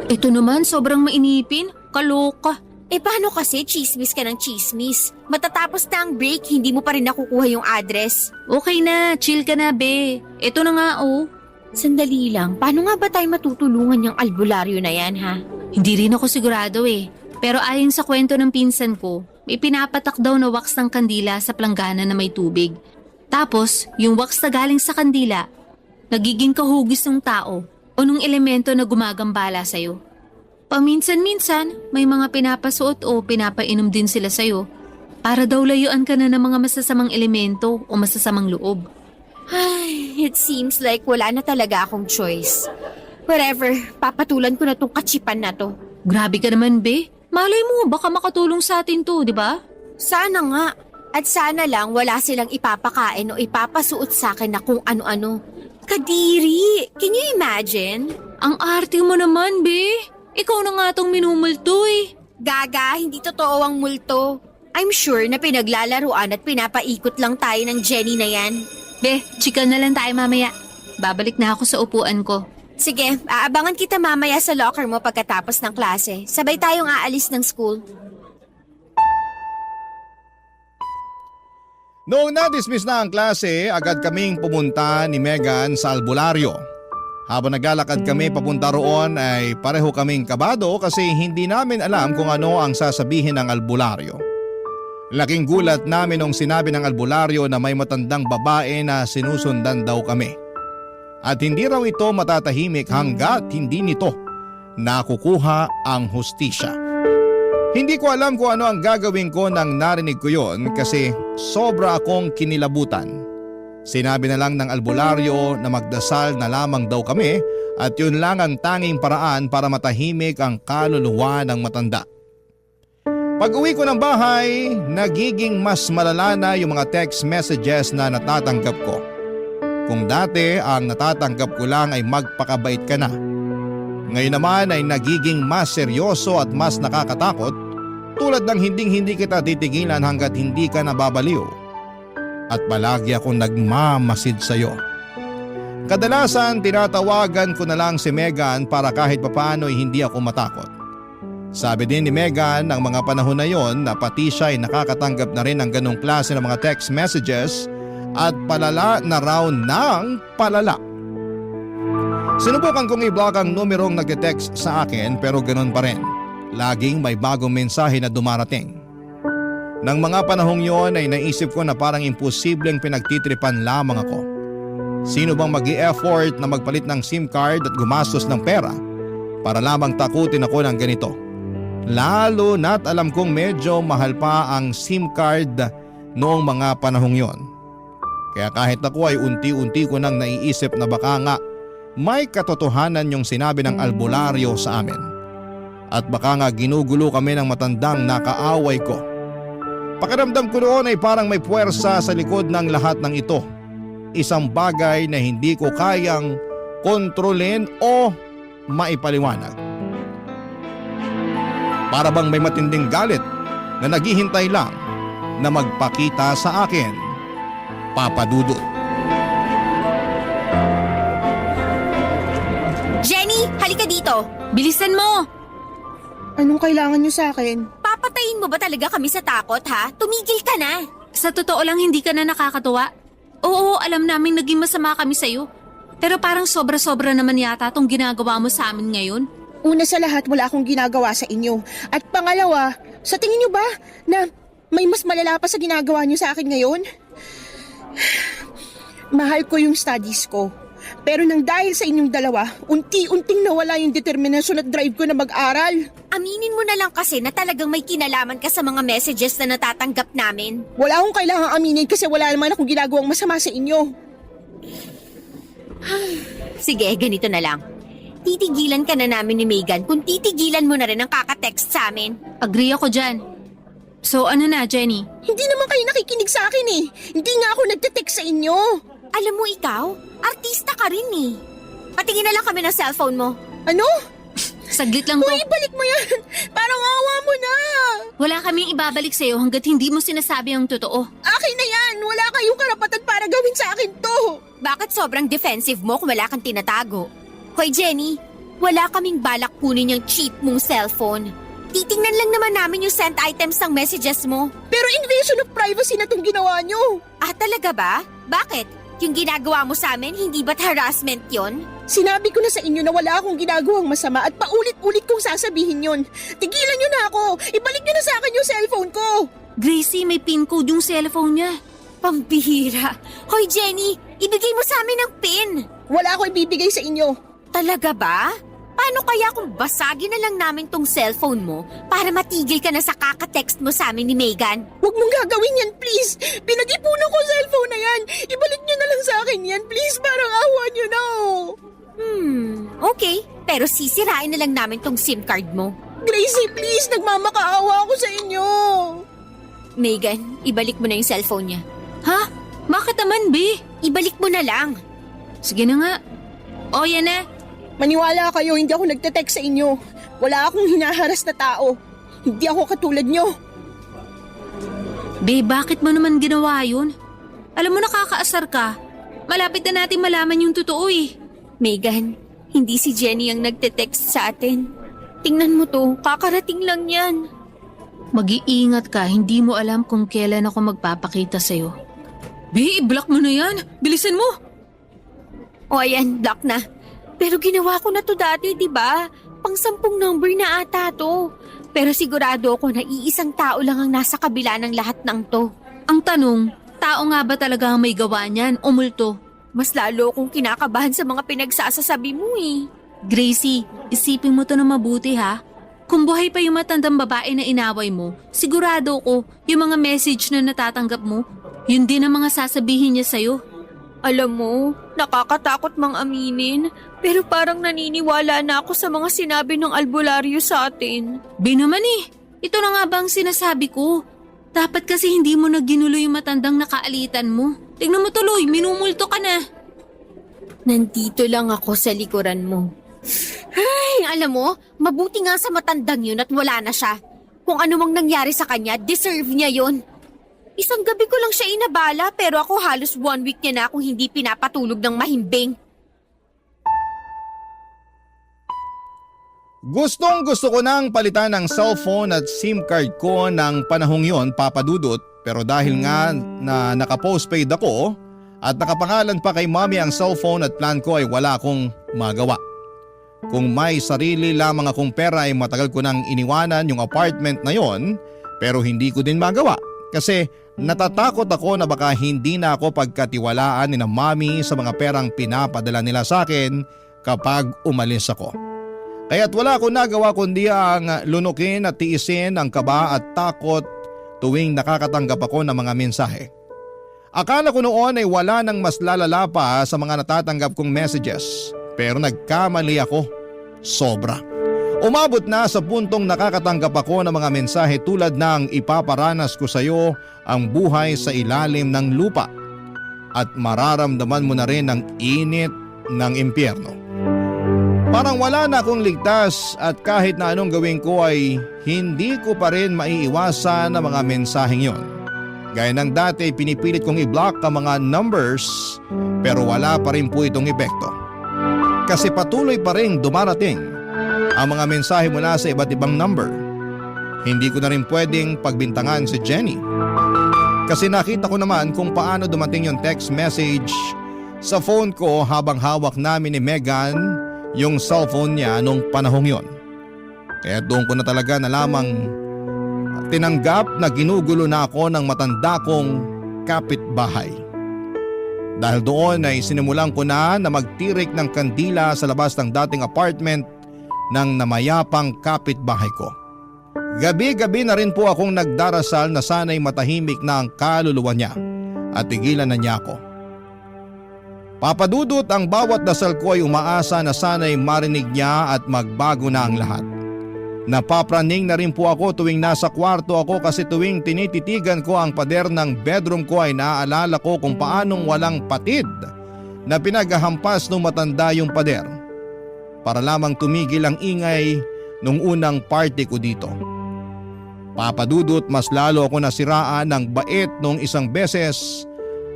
Speaker 7: Ito naman, sobrang mainipin. Kaloka.
Speaker 6: Eh paano kasi chismis ka ng chismis? Matatapos na ang break, hindi mo pa rin nakukuha yung address.
Speaker 7: Okay na, chill ka na be. Ito na nga oh.
Speaker 6: Sandali lang, paano nga ba tayo matutulungan yung albularyo na yan ha?
Speaker 7: Hindi rin ako sigurado eh. Pero ayon sa kwento ng pinsan ko, may pinapatak daw na wax ng kandila sa planggana na may tubig. Tapos, yung wax na galing sa kandila, nagiging kahugis ng tao o nung elemento na gumagambala sa'yo. Paminsan-minsan, may mga pinapasuot o pinapainom din sila sa'yo para daw layuan ka na ng mga masasamang elemento o masasamang loob.
Speaker 6: Ay, it seems like wala na talaga akong choice. Whatever, papatulan ko na tong katsipan na to.
Speaker 7: Grabe ka naman, be. Malay mo, baka makatulong sa atin to, di ba?
Speaker 6: Sana nga. At sana lang wala silang ipapakain o ipapasuot sa akin na kung ano-ano. Kadiri! Can you imagine?
Speaker 7: Ang arte mo naman, be. Ikaw na nga tong minumulto eh.
Speaker 6: Gaga, hindi totoo ang multo. I'm sure na pinaglalaruan at pinapaikot lang tayo ng Jenny na yan.
Speaker 7: Be, chika na lang tayo mamaya. Babalik na ako sa upuan ko.
Speaker 6: Sige, aabangan kita mamaya sa locker mo pagkatapos ng klase. Sabay tayong aalis ng school.
Speaker 1: Noong na-dismiss na ang klase, agad kaming pumunta ni Megan sa albularyo. Habang naglalakad kami papunta roon ay pareho kaming kabado kasi hindi namin alam kung ano ang sasabihin ng albularyo. Laking gulat namin nung sinabi ng albularyo na may matandang babae na sinusundan daw kami. At hindi raw ito matatahimik hanggat hindi nito nakukuha ang hustisya. Hindi ko alam kung ano ang gagawin ko nang narinig ko yon kasi sobra akong kinilabutan. Sinabi na lang ng albularyo na magdasal na lamang daw kami at yun lang ang tanging paraan para matahimik ang kaluluwa ng matanda. Pag-uwi ko ng bahay, nagiging mas malala na yung mga text messages na natatanggap ko. Kung dati ang natatanggap ko lang ay magpakabait ka na. Ngayon naman ay nagiging mas seryoso at mas nakakatakot tulad ng hindi kita titigilan hanggat hindi ka nababaliw. At palagi akong nagmamasid sa iyo. Kadalasan tinatawagan ko na lang si Megan para kahit papaano ay hindi ako matakot. Sabi din ni Megan ng mga panahon na yon na pati siya ay nakakatanggap na rin ng ganong klase ng mga text messages at palala na raw ng palala. Sinubukan kong i-block ang numerong nagte-text sa akin pero ganon pa rin. Laging may bagong mensahe na dumarating. Nang mga panahong yon ay naisip ko na parang imposibleng pinagtitripan lamang ako. Sino bang mag-i-effort na magpalit ng SIM card at gumastos ng pera para lamang takutin ako ng ganito? Lalo na't alam kong medyo mahal pa ang SIM card noong mga panahong yon. Kaya kahit ako ay unti-unti ko nang naiisip na baka nga may katotohanan yung sinabi ng albularyo sa amin. At baka nga ginugulo kami ng matandang nakaaway ko. Pakiramdam ko noon ay parang may puwersa sa likod ng lahat ng ito. Isang bagay na hindi ko kayang kontrolin o maipaliwanag. Para bang may matinding galit na naghihintay lang na magpakita sa akin, Papa Dudut.
Speaker 6: Jenny, halika dito.
Speaker 7: Bilisan mo!
Speaker 5: Anong kailangan niyo sa akin?
Speaker 6: Papatayin mo ba talaga kami sa takot, ha? Tumigil ka na.
Speaker 7: Sa totoo lang hindi ka na nakakatuwa. Oo, alam naming naging masama kami sa'yo. Pero parang sobra-sobra naman yata tong ginagawa mo sa amin ngayon.
Speaker 5: Una sa lahat, wala akong ginagawa sa inyo. At pangalawa, sa tingin niyo ba na may mas malala pa sa ginagawa niyo sa akin ngayon? Mahal ko yung studies ko. Pero nang dahil sa inyong dalawa, unti-unting nawala yung determinasyon at drive ko na mag-aral.
Speaker 6: Aminin mo na lang kasi na talagang may kinalaman ka sa mga messages na natatanggap namin.
Speaker 5: Wala akong kailangang aminin kasi wala naman akong ginagawang masama sa inyo.
Speaker 6: Sige, ganito na lang. Titigilan ka na namin ni Megan kung titigilan mo na rin ang kakatext sa amin.
Speaker 7: Agree ako dyan. So ano na, Jenny?
Speaker 5: Hindi naman kayo nakikinig sa akin eh. Hindi nga ako nagte-text sa inyo.
Speaker 6: Alam mo ikaw, artista ka rin eh. Patingin na lang kami ng cellphone mo.
Speaker 5: Ano?
Speaker 7: Saglit lang to.
Speaker 5: Uy, ibalik mo yan! Parang awa mo na!
Speaker 7: Wala kaming ibabalik sa'yo hanggat hindi mo sinasabi ang totoo.
Speaker 5: Akin na yan! Wala kayong karapatan para gawin sa akin to!
Speaker 6: Bakit sobrang defensive mo kung wala kang tinatago? Hoy Jenny, wala kaming balak kunin yung cheap mong cellphone. Titingnan lang naman namin yung sent items ng messages mo.
Speaker 5: Pero invasion of privacy na tong ginawa nyo!
Speaker 6: Ah, talaga ba? Bakit? Yung ginagawa mo sa amin, hindi ba't harassment yon?
Speaker 5: Sinabi ko na sa inyo na wala akong ginagawang masama at paulit-ulit kong sasabihin yon. Tigilan nyo na ako! Ibalik nyo na sa akin yung cellphone ko!
Speaker 7: Gracie, may pin code yung cellphone niya.
Speaker 6: Pambihira. Hoy Jenny, ibigay mo sa amin ang pin.
Speaker 5: Wala ako ibibigay sa inyo.
Speaker 6: Talaga ba? Paano kaya kung basagin na lang namin tong cellphone mo para matigil ka na sa kakatext mo sa amin ni Megan?
Speaker 5: Huwag mong gagawin yan, please! Pinag-ipunan ko cellphone na yan! Ibalik nyo na lang sa akin yan, please! Parang awa nyo na!
Speaker 6: Okay. Pero sisirain na lang namin tong SIM card mo.
Speaker 5: Gracie, please! Nagmamakaawa ako sa inyo!
Speaker 6: Megan, ibalik mo na yung cellphone niya.
Speaker 7: Ha? Bakit naman, be?
Speaker 6: Ibalik mo na lang.
Speaker 7: Sige na nga. O, yan na.
Speaker 5: Maniwala kayo, hindi ako nagte-text sa inyo. Wala akong hinaharas na tao. Hindi ako katulad nyo.
Speaker 7: Be, bakit mo naman ginawa yun? Alam mo, nakakaasar ka. Malapit na natin malaman yung totoo eh.
Speaker 6: Megan, hindi si Jenny ang nagte-text sa atin. Tingnan mo to, kakarating lang yan.
Speaker 7: Mag-iingat ka, hindi mo alam kung kailan ako magpapakita sa'yo. Be, i-block mo na yan. Bilisan mo.
Speaker 6: O ayan, block na. Pero ginawa ko na to dati, di ba? Pang-10 number na ata to. Pero sigurado ako na iisang tao lang ang nasa kabila ng lahat ng to.
Speaker 7: Ang tanong, tao nga ba talaga ang may gawa niyan o multo?
Speaker 6: Mas lalo akong kinakabahan sa mga pinagsasasabi mo eh.
Speaker 7: Gracie, isipin mo to na mabuti ha. Kung buhay pa yung matandang babae na inaway mo, sigurado ko yung mga message na natatanggap mo, yun din ang mga sasabihin niya sa'yo.
Speaker 6: Alam mo, nakakatakot mang aminin, pero parang naniniwala na ako sa mga sinabi ng albularyo sa atin.
Speaker 7: Be naman eh, ito na nga ba ang sinasabi ko? Dapat kasi hindi mo na ginulo yung matandang nakaalitan mo. Tignan mo tuloy, minumulto ka na.
Speaker 6: Nandito lang ako sa likuran mo. Ay, alam mo, mabuti nga sa matandang yun at wala na siya. Kung ano mang nangyari sa kanya, deserve niya yun. Isang gabi ko lang siya inabala pero ako halos 1 week niya na akong hindi pinapatulog ng mahimbing.
Speaker 1: Gustong gusto ko nang palitan ng cellphone at SIM card ko ng panahong yon, Papa Dudut, pero dahil nga na naka-postpaid ako at nakapangalan pa kay Mommy ang cellphone at plan ko ay wala akong magawa. Kung may sarili lamang akong pera ay matagal ko nang iniwanan yung apartment na yon, pero hindi ko din magawa kasi natatakot ako na baka hindi na ako pagkatiwalaan ni na Mommy sa mga perang pinapadala nila sa akin kapag umalis ako. Kaya't wala akong nagawa kundi ang lunukin at tiisin ang kaba at takot tuwing nakakatanggap ako ng mga mensahe. Akala ko noon ay wala nang mas lalala pa sa mga natatanggap kong messages, pero nagkamali ako. Sobra. Umabot na sa puntong nakakatanggap ako ng mga mensahe tulad ng ipaparanas ko sa iyo ang buhay sa ilalim ng lupa at mararamdaman mo na rin ang init ng impyerno. Parang wala na akong ligtas at kahit na anong gawin ko ay hindi ko pa rin maiiwasan ang mga mensaheng yon. Gaya ng dati pinipilit kong i-block ang mga numbers pero wala pa rin po itong epekto. Kasi patuloy pa rin dumarating ang mga mensahe mula sa iba't ibang number. Hindi ko na rin pwedeng pagbintangan si Jenny. Kasi nakita ko naman kung paano dumating yung text message sa phone ko habang hawak namin ni Megan yung cellphone niya nung panahong yon. Kaya doon ko na talaga na lamang tinanggap na ginugulo na ako ng matanda kong kapitbahay. Dahil doon ay sinimulan ko na magtirik ng kandila sa labas ng dating apartment ng namayapang kapitbahay ko. Gabi-gabi na rin po akong nagdarasal na sana'y matahimik na ang kaluluwa niya at tigilan na niya ako. Papadudot ang bawat dasal ko ay umaasa na sana'y marinig niya at magbago na ang lahat. Napapraning na rin po ako tuwing nasa kwarto ako kasi tuwing tinititigan ko ang pader ng bedroom ko ay naaalala ko kung paanong walang patid na pinaghahampas ng matanda yung pader. Para lamang tumigil ang ingay nung unang party ko dito. Papadudot mas lalo ako nasiraan ng bait nung isang beses.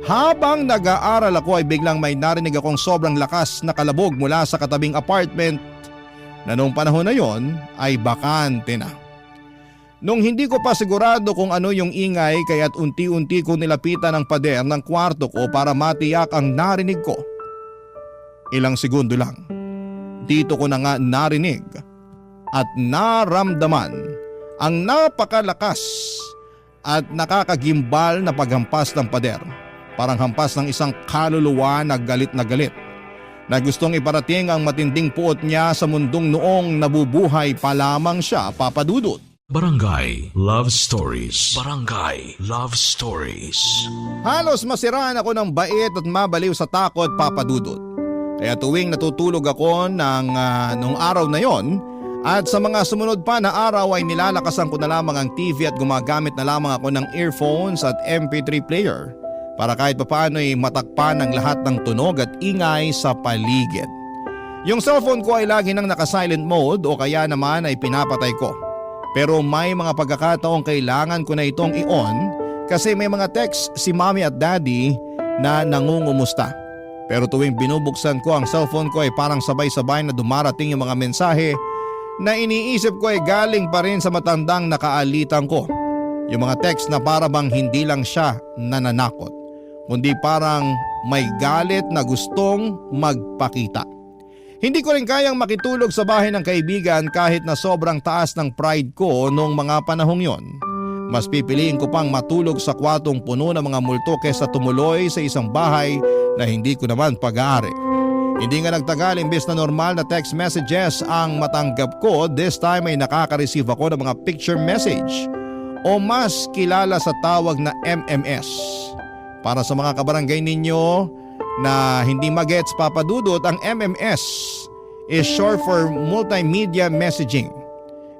Speaker 1: Habang nag-aaral ako ay biglang may narinig akong sobrang lakas na kalabog mula sa katabing apartment na noong panahon na yon ay bakante na. Nung hindi ko pa sigurado kung ano yung ingay kaya't unti-unti ko nilapitan ang pader ng kwarto ko para matiyak ang narinig ko. Ilang segundo lang, dito ko na nga narinig at naramdaman ang napakalakas at nakakagimbal na paghampas ng pader. Parang hampas ng isang kaluluwa na galit na gustong iparating ang matinding puot niya sa mundong noong nabubuhay pa lamang siya, Papa Dudut.
Speaker 4: Barangay Love Stories. Barangay Love Stories.
Speaker 1: Halos masiraan ako ng bait at mabaliw sa takot, Papa Dudut. Kaya tuwing natutulog ako nung araw na yon at sa mga sumunod pa na araw ay nilalakasan ko na lamang ang TV at gumagamit na lamang ako ng earphones at MP3 player para kahit papaano ay matakpan ang lahat ng tunog at ingay sa paligid. Yung cellphone ko ay lagi nang naka-silent mode o kaya naman ay pinapatay ko. Pero may mga pagkakataong kailangan ko na itong i-on kasi may mga text si Mommy at Daddy na nangungumusta. Pero tuwing binubuksan ko ang cellphone ko ay parang sabay-sabay na dumarating yung mga mensahe na iniisip ko ay galing pa rin sa matandang nakaalitan ko. Yung mga text na para bang hindi lang siya nananakot, kundi parang may galit na gustong magpakita. Hindi ko rin kayang makitulog sa bahay ng kaibigan kahit na sobrang taas ng pride ko noong mga panahong yon. Mas pipiliin ko pang matulog sa kwartong puno ng mga multo kesa tumuloy sa isang bahay na hindi ko naman pag-aari. Hindi nga nagtagal, imbes na normal na text messages ang matanggap ko, this time ay nakaka-receive ako ng mga picture message o mas kilala sa tawag na MMS. Para sa mga kabarangay ninyo na hindi magets, Papa Dudut, ang MMS is short for multimedia messaging.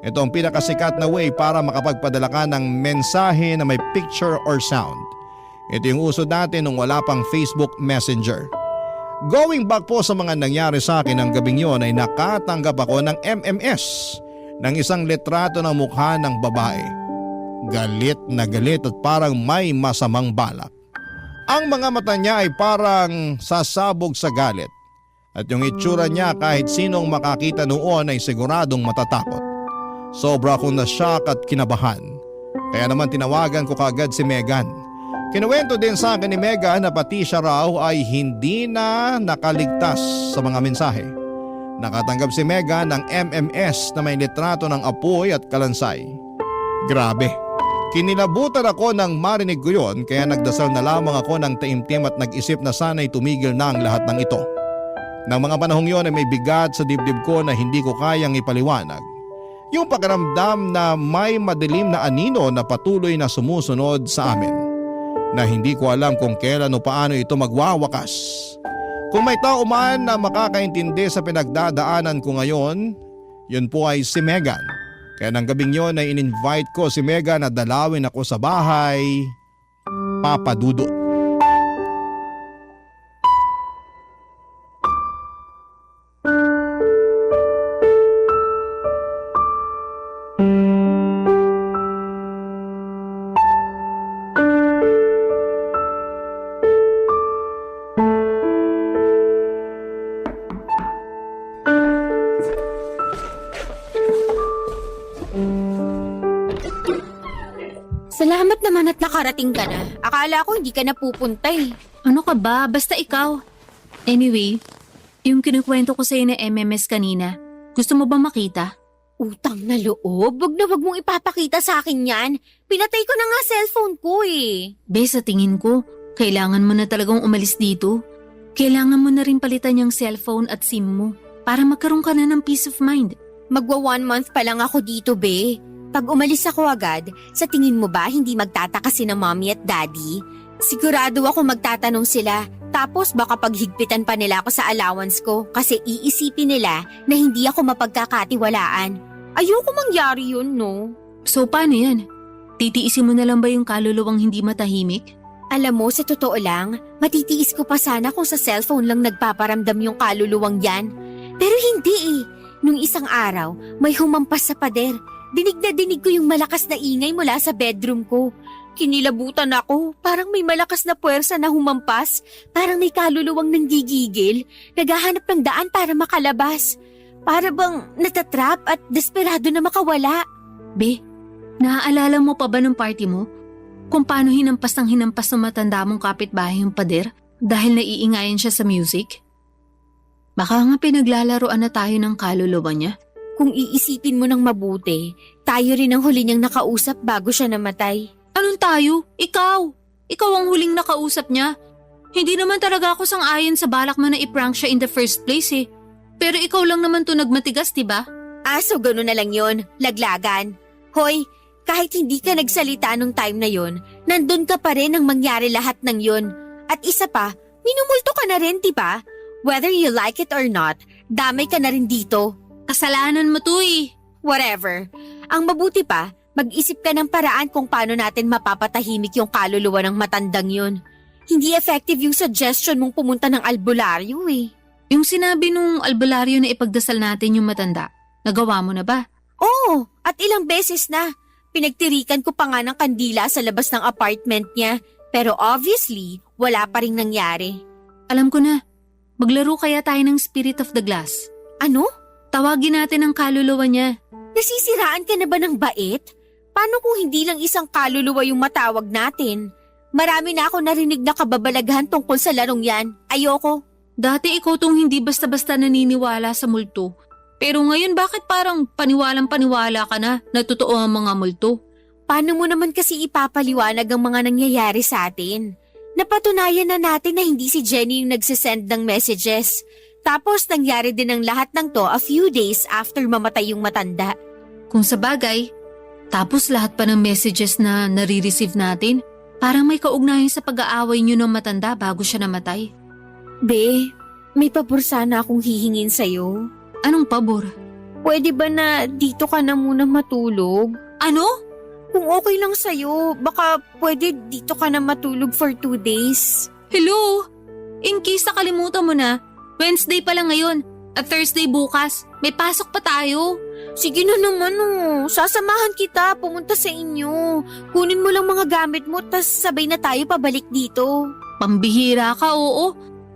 Speaker 1: Ito ang pinakasikat na way para makapagpadala ka ng mensahe na may picture or sound. Ito yung uso natin nung wala pang Facebook Messenger. Going back po sa mga nangyari sa akin ng gabing yon ay nakatanggap ako ng MMS ng isang litrato ng mukha ng babae. Galit na galit at parang may masamang balak. Ang mga mata niya ay parang sasabog sa galit At yung itsura niya kahit sinong makakita noon ay siguradong matatakot. Sobra akong nashock at kinabahan. Kaya naman tinawagan ko kaagad si Megan. Kinuwento din sa akin ni Megan na pati siya raw ay hindi na nakaligtas sa mga mensahe. Nakatanggap si Megan ng MMS na may litrato ng apoy at kalansay. Grabe. Kinilabutan ako nang marinig ko yun kaya nagdasal na lamang ako ng taimtim at nag-isip na sana'y tumigil na ang lahat ng ito. Nang mga panahong yon ay may bigat sa dibdib ko na hindi ko kayang ipaliwanag. Yung pakiramdam na may madilim na anino na patuloy na sumusunod sa amin. Na hindi ko alam kung kailan o paano ito magwawakas. Kung may tao man na makakaintindi sa pinagdadaanan ko ngayon, yun po ay si Megan. Kaya ng gabing yon ay in-invite ko si Megan na dalawin ako sa bahay, Papa Dudut.
Speaker 6: Salamat naman at nakarating ka na. Akala ko hindi ka na pupunta eh.
Speaker 7: Ano ka ba? Basta ikaw. Anyway, yung kinukwento ko sa'yo na MMS kanina, gusto mo ba makita?
Speaker 6: Utang na loob? Wag na wag mong ipapakita sa akin yan. Pinatay ko na nga cellphone ko eh.
Speaker 7: Be, sa tingin ko, kailangan mo na talagang umalis dito. Kailangan mo na rin palitan yung cellphone at SIM mo para magkaroon ka na ng peace of mind.
Speaker 6: Magwa 1 month pa lang ako dito, be. Pag umalis ako agad, sa tingin mo ba hindi magtataka si na mommy at daddy? Sigurado ako magtatanong sila. Tapos baka paghigpitan pa nila ako sa allowance ko kasi iisipin nila na hindi ako mapagkakatiwalaan. Ayoko mangyari yun, no?
Speaker 7: So paano yan? Titiisin mo na lang ba yung kaluluwang hindi matahimik?
Speaker 6: Alam mo, sa totoo lang, matitiis ko pa sana kung sa cellphone lang nagpaparamdam yung kaluluwang yan. Pero hindi eh. Nung isang araw, may humampas sa pader. Dinig na dinig ko yung malakas na ingay mula sa bedroom ko. Kinilabutan ako, parang may malakas na puwersa na humampas. Parang may kaluluwang nanggigigil, naghahanap ng daan para makalabas. Para bang natatrap at desperado na makawala.
Speaker 7: Be, naaalala mo pa ba ng party mo? Kung paano hinampas ng matanda mong kapitbahay yung pader dahil naiingayan siya sa music? Baka nga pinaglalaroan na tayo ng kaluluwa niya.
Speaker 6: Kung iisipin mo ng mabuti, tayo rin ang huli niyang nakausap bago siya namatay.
Speaker 7: Anong tayo? Ikaw! Ikaw ang huling nakausap niya. Hindi naman talaga ako sang-ayon sa balak mo na i-prank siya in the first place eh. Pero ikaw lang naman to nagmatigas, diba?
Speaker 6: So gano'n na lang yon, laglagan. Hoy, kahit hindi ka nagsalita nung time na yon, nandun ka pa rin nang mangyari lahat ng yon. At isa pa, minumulto ka na rin, diba? Whether you like it or not, damay ka na rin dito.
Speaker 7: Kasalanan mo to eh.
Speaker 6: Whatever. Ang mabuti pa, mag-isip ka ng paraan kung paano natin mapapatahimik yung kaluluwa ng matandang yun. Hindi effective yung suggestion mong pumunta ng albularyo eh.
Speaker 7: Yung sinabi nung albularyo na ipagdasal natin yung matanda, nagawa mo na ba?
Speaker 6: Oo, at ilang beses na. Pinagtirikan ko pa nga ng kandila sa labas ng apartment niya, pero obviously, wala pa ring nangyari.
Speaker 7: Alam ko na. Maglaro kaya tayo ng Spirit of the Glass.
Speaker 6: Ano?
Speaker 7: Tawagin natin ang kaluluwa niya.
Speaker 6: Nasisiraan ka na ba ng bait? Paano kung hindi lang isang kaluluwa yung matawag natin? Marami na ako narinig na kababalaghan tungkol sa larong yan. Ayoko.
Speaker 7: Dati ikaw tong hindi basta-basta naniniwala sa multo. Pero ngayon bakit parang paniwalang-paniwala ka na totoo ang mga multo?
Speaker 6: Paano mo naman kasi ipapaliwanag ang mga nangyayari sa atin? Napatunayan na natin na hindi si Jenny yung nagsisend ng messages. Tapos nangyari din ang lahat ng to a few days after mamatay yung matanda.
Speaker 7: Kung sa bagay, tapos lahat pa ng messages na nare-receive natin, parang may kaugnayan sa pag-aaway niyo ng matanda bago siya namatay.
Speaker 6: Be, may pabor sana akong hihingin sa'yo.
Speaker 7: Anong pabor?
Speaker 6: Pwede ba na dito ka na muna matulog?
Speaker 7: Ano?
Speaker 6: Kung okay lang sa'yo, baka pwede dito ka na matulog for 2 days.
Speaker 7: Hello? In case nakalimutan mo na, Wednesday pa lang ngayon at Thursday bukas. May pasok pa tayo.
Speaker 6: Sige na naman sasamahan kita pumunta sa inyo. Kunin mo lang mga gamit mo tas sabay na tayo pabalik dito.
Speaker 7: Pambihira ka, oo.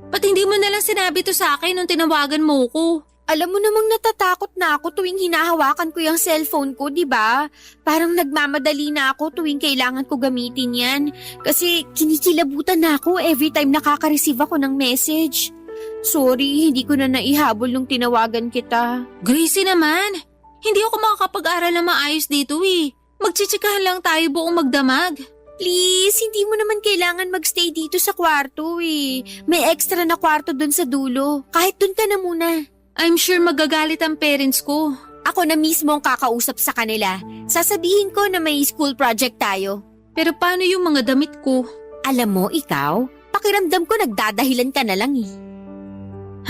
Speaker 7: Ba't hindi mo nalang sinabi to sa akin nung tinawagan mo ko?
Speaker 6: Alam mo namang natatakot na ako tuwing hinahawakan ko yung cellphone ko, di ba? Parang nagmamadali na ako tuwing kailangan ko gamitin yan. Kasi kinikilabutan na ako every time nakaka-receive ako ng message. Sorry, hindi ko na naihabol nung tinawagan kita.
Speaker 7: Gracie naman, hindi ako makakapag-aral na maayos dito eh. Magchichikahan lang tayo buong magdamag.
Speaker 6: Please, hindi mo naman kailangan magstay dito sa kwarto eh. May extra na kwarto dun sa dulo. Kahit dun ka na muna.
Speaker 7: I'm sure magagalit ang parents ko.
Speaker 6: Ako na mismo ang kakausap sa kanila. Sasabihin ko na may school project tayo.
Speaker 7: Pero paano yung mga damit ko?
Speaker 6: Alam mo, ikaw, pakiramdam ko nagdadahilan ka na lang eh.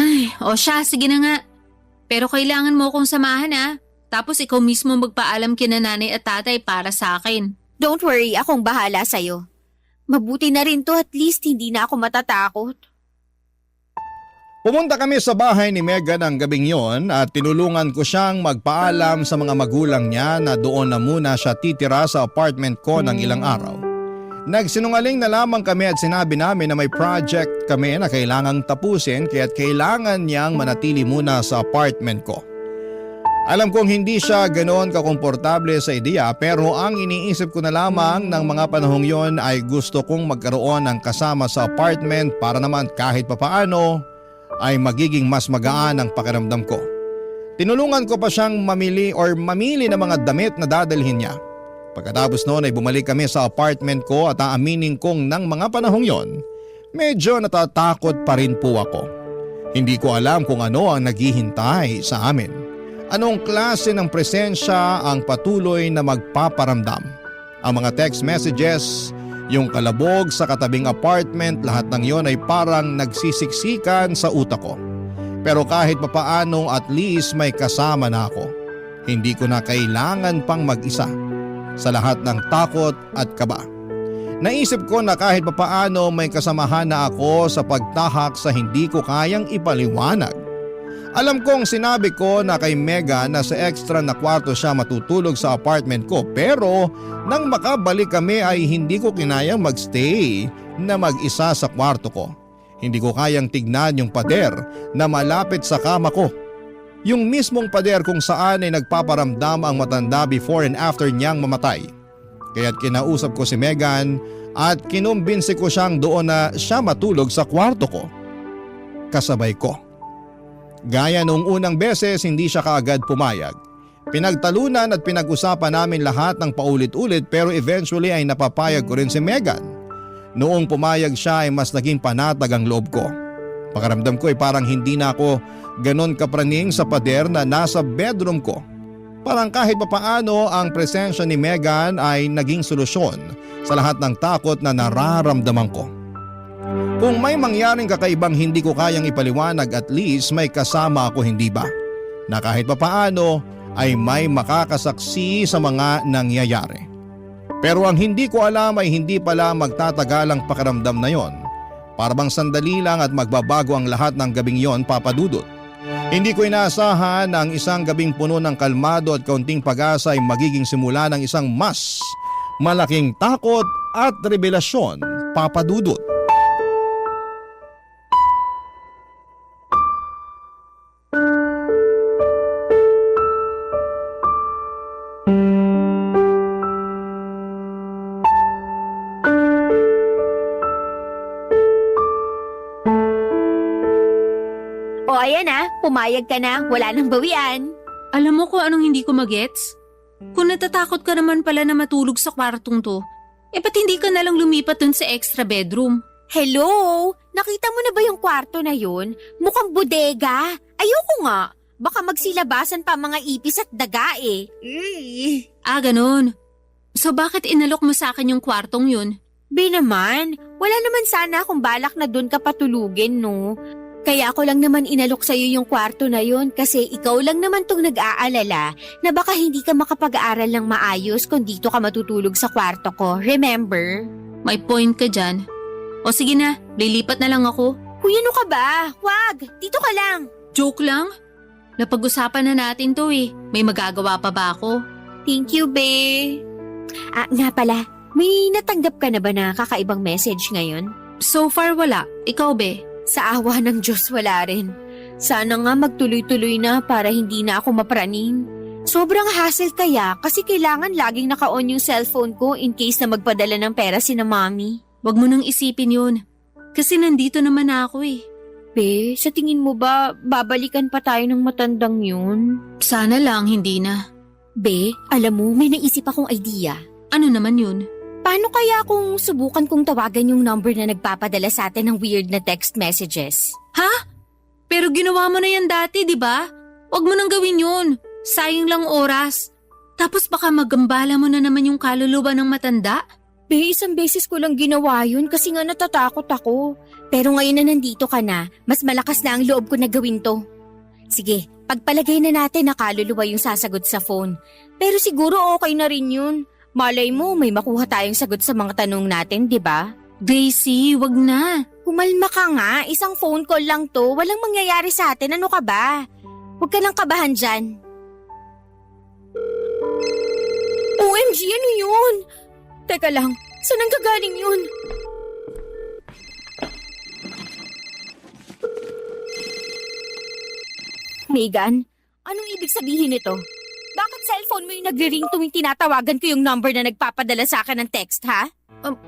Speaker 7: Ay, o siya, sige na nga. Pero kailangan mo akong samahan ah. Tapos ikaw mismo magpaalam kina nanay at tatay para sa akin.
Speaker 6: Don't worry, akong bahala sa'yo. Mabuti na rin to, at least hindi na ako matatakot.
Speaker 1: Pumunta kami sa bahay ni Megan ang gabing yon at tinulungan ko siyang magpaalam sa mga magulang niya na doon na muna siya titira sa apartment ko ng ilang araw. Nagsinungaling na lamang kami at sinabi namin na may project kami na kailangang tapusin kaya't kailangan niyang manatili muna sa apartment ko. Alam kong hindi siya ganoon kakomportable sa ideya pero ang iniisip ko na lamang ng mga panahong yon ay gusto kong magkaroon ng kasama sa apartment para naman kahit papaano ay magiging mas magaan ang pakiramdam ko. Tinulungan ko pa siyang mamili ng mga damit na dadalhin niya. Pagkatapos noon ay bumalik kami sa apartment ko at aaminin kong ng mga panahong yon, medyo natatakot pa rin po ako. Hindi ko alam kung ano ang naghihintay sa amin. Anong klase ng presensya ang patuloy na magpaparamdam. Ang mga text messages, yung kalabog sa katabing apartment, lahat ng yon ay parang nagsisiksikan sa utak ko. Pero kahit papaano at least may kasama na ako. Hindi ko na kailangan pang mag-isa sa lahat ng takot at kaba. Naisip ko na kahit papaano may kasamahan na ako sa pagtahak sa hindi ko kayang ipaliwanag. Alam kong sinabi ko na kay Megan na sa extra na kwarto siya matutulog sa apartment ko pero nang makabalik kami ay hindi ko kinayang magstay na mag-isa sa kwarto ko. Hindi ko kayang tignan yung pader na malapit sa kama ko. Yung mismong pader kung saan ay nagpaparamdam ang matanda before and after niyang mamatay. Kaya't kinausap ko si Megan at kinumbinsi ko siyang doon na siya matulog sa kwarto ko. Kasabay ko. Gaya noong unang beses hindi siya kaagad pumayag. Pinagtalunan at pinag-usapan namin lahat ng paulit-ulit pero eventually ay napapayag ko rin si Megan. Noong pumayag siya ay mas naging panatag ang loob ko. Pakiramdam ko ay parang hindi na ako ganon kapraning sa pader na nasa bedroom ko. Parang kahit papaano ang presensya ni Megan ay naging solusyon sa lahat ng takot na nararamdaman ko. Kung may mangyaring kakaibang hindi ko kayang ipaliwanag at least may kasama ako, hindi ba? Na kahit papaano ay may makakasaksi sa mga nangyayari. Pero ang hindi ko alam ay hindi pala magtatagal ang pakiramdam na yon. Para bang sandali lang at magbabago ang lahat ng gabing yon, Papa Dudut. Hindi ko inaasahan na ang isang gabing puno ng kalmado at kaunting pag-asa ay magiging simula ng isang mas malaking takot at revelasyon, Papa Dudut.
Speaker 6: O ayan na, pumayag ka na, wala nang bawian.
Speaker 7: Alam mo kung anong hindi ko magets? Kung natatakot ka naman pala na matulog sa kwartong to, ba't hindi ka nalang lumipat dun sa extra bedroom?
Speaker 6: Hello? Nakita mo na ba yung kwarto na yun? Mukhang bodega. Ayoko nga. Baka magsilabasan pa mga ipis at daga eh.
Speaker 7: Ah, ganun. So bakit inalok mo sa akin yung kwartong yun?
Speaker 6: Naman, wala naman sana akong balak na dun ka patulugin, no? Kaya ako lang naman inalok sa'yo yung kwarto na yun kasi ikaw lang naman tong nag-aalala na baka hindi ka makapag-aaral ng maayos kung dito ka matutulog sa kwarto ko. Remember?
Speaker 7: May point ka dyan. O sige na, lilipat na lang ako.
Speaker 6: Huy, ano ka ba? Wag! Dito ka lang!
Speaker 7: Joke lang? Napag-usapan na natin to eh. May magagawa pa ba ako?
Speaker 6: Thank you, bae. Nga pala, may natanggap ka na ba na kakaibang message ngayon?
Speaker 7: So far wala. Ikaw be?
Speaker 6: Sa awa ng Diyos wala rin. Sana nga magtuloy-tuloy na para hindi na ako mapraning. Sobrang hassle kaya kasi kailangan laging naka-on yung cellphone ko in case na magpadala ng pera si na mami.
Speaker 7: Wag mo nang isipin yun. Kasi nandito naman ako eh.
Speaker 6: Be, sa tingin mo ba babalikan pa tayo ng matandang yun?
Speaker 7: Sana lang hindi na.
Speaker 6: Be, alam mo, may naisip akong idea.
Speaker 7: Ano naman yun?
Speaker 6: Paano kaya kung subukan kong tawagan yung number na nagpapadala sa atin ng weird na text messages?
Speaker 7: Ha? Pero ginawa mo na yan dati, di ba? Huwag mo nang gawin yun. Sayang lang oras. Tapos baka magambala mo na naman yung kaluluwa ng matanda.
Speaker 6: Be, isang beses ko lang ginawa yun kasi nga natatakot ako. Pero ngayon na nandito ka na, mas malakas na ang loob ko na gawin to. Sige, pagpalagay na natin na kaluluwa yung sasagot sa phone. Pero siguro okay na rin yun. Malay mo, may makuha tayong sagot sa mga tanong natin, di ba?
Speaker 7: Gracie, wag na.
Speaker 6: Kumalma ka nga, isang phone call lang to. Walang mangyayari sa atin, ano ka ba? Huwag ka lang kabahan dyan. OMG, ano yun? Teka lang, saan ang gagaling yun? Megan, anong ibig sabihin nito? Bakit cellphone mo yung nagre-ring tuwing tinatawagan ko yung number na nagpapadala sa akin ng text, ha?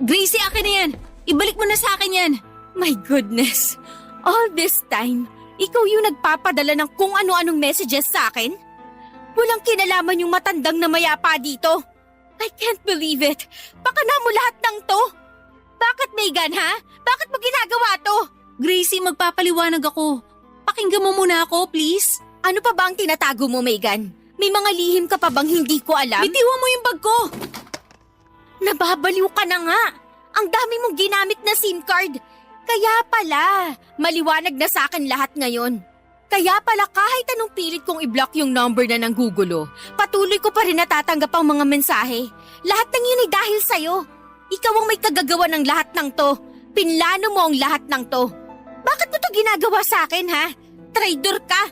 Speaker 7: Gracie, akin na yan. Ibalik mo na sa akin yan.
Speaker 6: My goodness, all this time, ikaw yung nagpapadala ng kung ano-anong messages sa akin? Walang kinalaman yung matandang na mayapa dito. I can't believe it. Pakana mo lahat ng to. Bakit, Megan, ha? Bakit mo ginagawa to?
Speaker 7: Gracie, magpapaliwanag ako. Pakinggan mo muna ako, please.
Speaker 6: Ano pa ba ang tinatago mo, Megan? May mga lihim ka pa bang hindi ko alam?
Speaker 7: Bitiwan mo yung bag ko.
Speaker 6: Nababaliw ka na nga. Ang dami mong ginamit na SIM card. Kaya pala, maliwanag na sa akin lahat ngayon. Kaya pala kahit anong pilit kong i-block yung number na nanggugulo, patuloy ko pa rin natatanggap ang mga mensahe. Lahat ng yun ay dahil sa'yo. Ikaw ang may kagagawa ng lahat ng to. Pinlano mo ang lahat ng to. Bakit mo to ginagawa sa akin, ha? Traitor ka!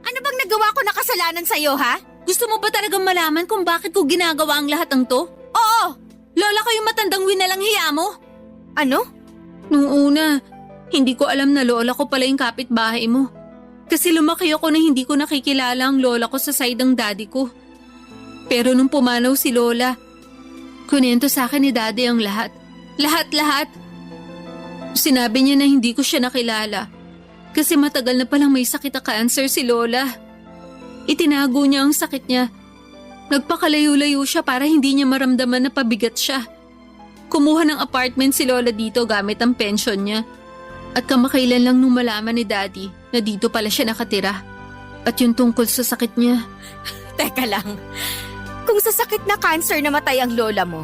Speaker 6: Ano bang nagawa ko na kasalanan sa'yo, ha?
Speaker 7: Gusto mo ba talagang malaman kung bakit ko ginagawa ang lahat ng to?
Speaker 6: Oo!
Speaker 7: Lola ko yung matandang winalang hiya mo.
Speaker 6: Ano?
Speaker 7: Nung una, hindi ko alam na lola ko pala yung kapitbahay mo. Kasi lumaki ako na hindi ko nakikilala ang lola ko sa side ng daddy ko. Pero nung pumanaw si lola, kunento sa akin ni daddy ang lahat. Lahat-lahat. Sinabi niya na hindi ko siya nakilala. Kasi matagal na palang may sakit na cancer si lola. Itinago niya ang sakit niya. Nagpakalayo-layo siya para hindi niya maramdaman na pabigat siya. Kumuha ng apartment si lola dito gamit ang pension niya. At kamakailan lang nung malaman ni daddy na dito pala siya nakatira. At yung tungkol sa sakit niya.
Speaker 6: Teka lang. Kung sa sakit na cancer namatay ang lola mo,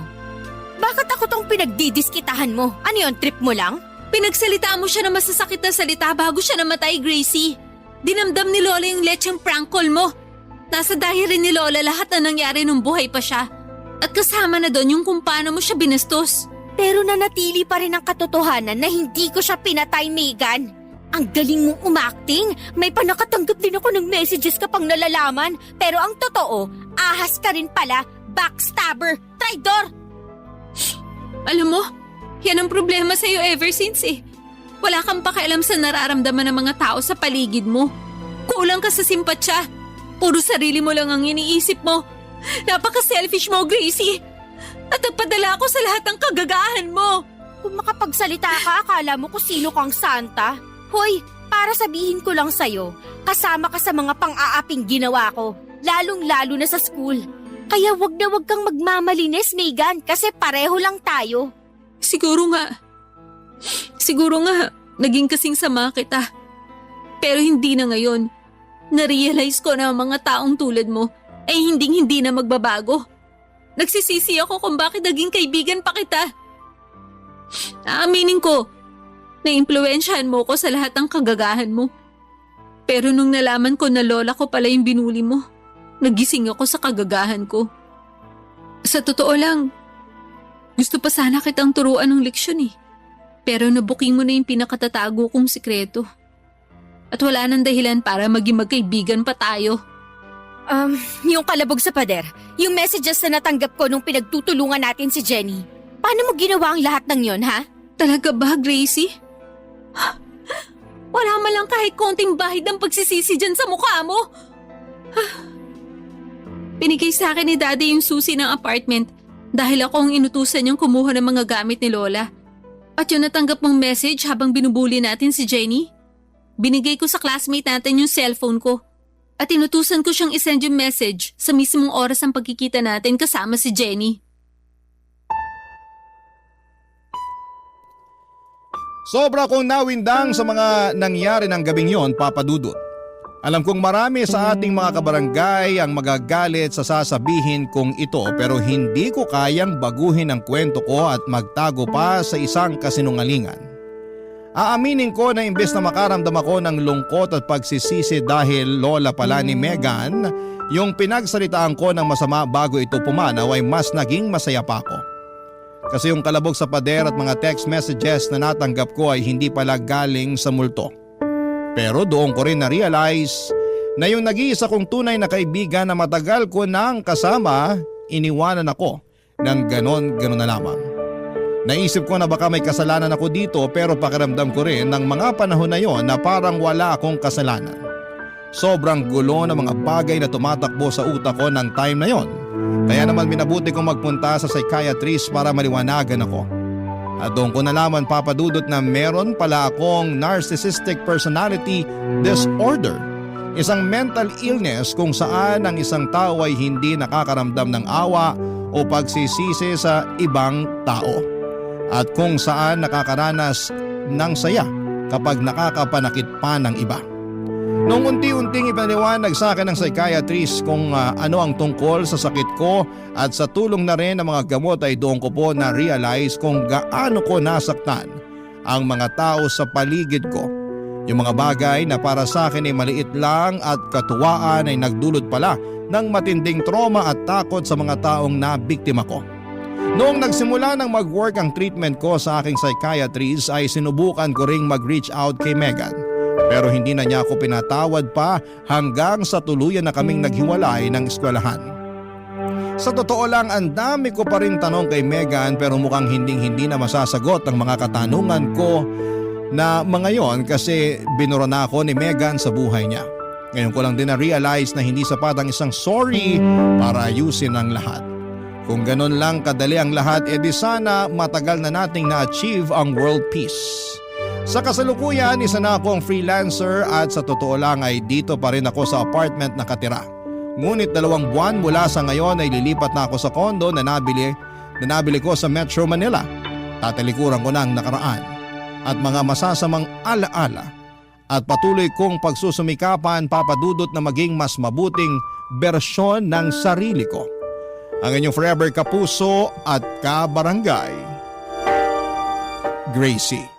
Speaker 6: bakit ako tong pinagdidiskitahan mo? Ano yun, trip mo lang?
Speaker 7: Pinagsalita mo siya na masasakit na salita bago siya namatay, Gracie. Dinamdam ni lola yung lecheng prank call mo. Nasa diary ni lola lahat na nangyari nung buhay pa siya. At kasama na doon yung kung paano mo siya binastos.
Speaker 6: Pero nanatili pa rin ang katotohanan na hindi ko siya pinatay, Megan. Ang galing mong umacting. May panakatanggap din ako ng messages kapag nalalaman. Pero ang totoo, ahas ka rin pala, backstabber, traidor.
Speaker 7: Alam mo, yan ang problema sa'yo ever since eh. Wala kang pakialam sa nararamdaman ng mga tao sa paligid mo. Kulang ka sa simpatsya. Puro sarili mo lang ang iniisip mo. Napaka-selfish mo, Gracie. At nagpadala ako sa lahat ng kagagahan mo.
Speaker 6: Kung makapagsalita ka, akala mo kung sino kang santa. Hoy, para sabihin ko lang sa'yo, kasama ka sa mga pang-aaping ginawa ko, lalong-lalo na sa school. Kaya wag na wag kang magmamalinis, Megan, kasi pareho lang tayo.
Speaker 7: Siguro nga, naging kasing sama kita. Pero hindi na ngayon. Na-realize ko na ang mga taong tulad mo ay hindi na magbabago. Nagsisisi ako kung bakit naging kaibigan pa kita. Aaminin ko, naimpluwensyahan mo ko sa lahat ng kagagahan mo. Pero nung nalaman ko na lola ko pala yung binuli mo, nagising ako sa kagagahan ko. Sa totoo lang, gusto pa sana kitang turuan ng leksyon eh. Pero nabuking mo na yung pinakatatago kong sikreto. At wala nang dahilan para maging magkaibigan pa tayo.
Speaker 6: Yung kalabog sa pader, yung messages na natanggap ko nung pinagtutulungan natin si Jenny. Paano mo ginawa ang lahat ng yon, ha?
Speaker 7: Talaga ba, Gracie? Wala man lang kahit konting bahid ng pagsisisi dyan sa mukha mo. Binigay sa akin ni Daddy yung susi ng apartment dahil ako ang inutusan niyang kumuha ng mga gamit ni Lola. At yung natanggap mong message habang binubuli natin si Jenny, binigay ko sa classmate natin yung cellphone ko. At inutusan ko siyang isend yung message sa mismong oras ng pagkikita natin kasama si Jenny.
Speaker 1: Sobra kong nawindang sa mga nangyari ng gabing yon, Papa Dudut. Alam kong marami sa ating mga kabarangay ang magagalit sa sasabihin kong ito pero hindi ko kayang baguhin ang kwento ko at magtago pa sa isang kasinungalingan. Aaminin ko na imbes na makaramdam ako ng lungkot at pagsisisi dahil lola pala ni Megan, yung pinagsalitaan ko ng masama bago ito pumanaw ay mas naging masaya pa ako. Kasi yung kalabog sa pader at mga text messages na natanggap ko ay hindi pala galing sa multo. Pero doon ko rin na-realize na yung nag-iisa kong tunay na kaibigan na matagal ko nang kasama, iniwanan ako ng ganon na lamang. Naisip ko na baka may kasalanan ako dito pero pakiramdam ko rin ng mga panahon na yon na parang wala akong kasalanan. Sobrang gulo ng mga bagay na tumatakbo sa utak ko ng time na yon. Kaya naman minabuti kong magpunta sa psychiatrist para maliwanagan ako. At doon ko nalaman, Papa Dudut, na meron pala akong narcissistic personality disorder. Isang mental illness kung saan ang isang tao ay hindi nakakaramdam ng awa o pagsisisi sa ibang tao. At kung saan nakakaranas ng saya kapag nakakapanakit pa ng iba. Noong unti-unting ipaniwanag sa akin ng psychiatrist kung ano ang tungkol sa sakit ko at sa tulong na rin ng mga gamot ay doon ko po na-realize kung gaano ko nasaktan ang mga tao sa paligid ko. Yung mga bagay na para sa akin ay maliit lang at katuwaan ay nagdulot pala ng matinding trauma at takot sa mga taong nabiktima ko. Noong nagsimula ng mag-work ang treatment ko sa aking psychiatrist ay sinubukan ko ring mag-reach out kay Megan. Pero hindi na niya ako pinatawad pa hanggang sa tuluyan na kaming naghiwalay ng eskwelahan. Sa totoo lang, ang dami ko pa rin tanong kay Megan pero mukhang hindi na masasagot ang mga katanungan ko na mga yon kasi binura na ako ni Megan sa buhay niya. Ngayon ko lang din na-realize na hindi sapat ang isang sorry para ayusin ang lahat. Kung ganun lang kadali ang lahat, edi sana matagal na nating na-achieve ang world peace. Sa kasalukuyan, isa na akong freelancer at sa totoo lang ay dito pa rin ako sa apartment nakatira. Ngunit 2 buwan mula sa ngayon ay lilipat na ako sa condo na nabili ko sa Metro Manila. Tatalikuran ko na ang nakaraan at mga masasamang alaala at patuloy kong pagsusumikapan, Papa Dudut, na maging mas mabuting bersyon ng sarili ko. Ang inyong forever kapuso at kabarangay, Gracie.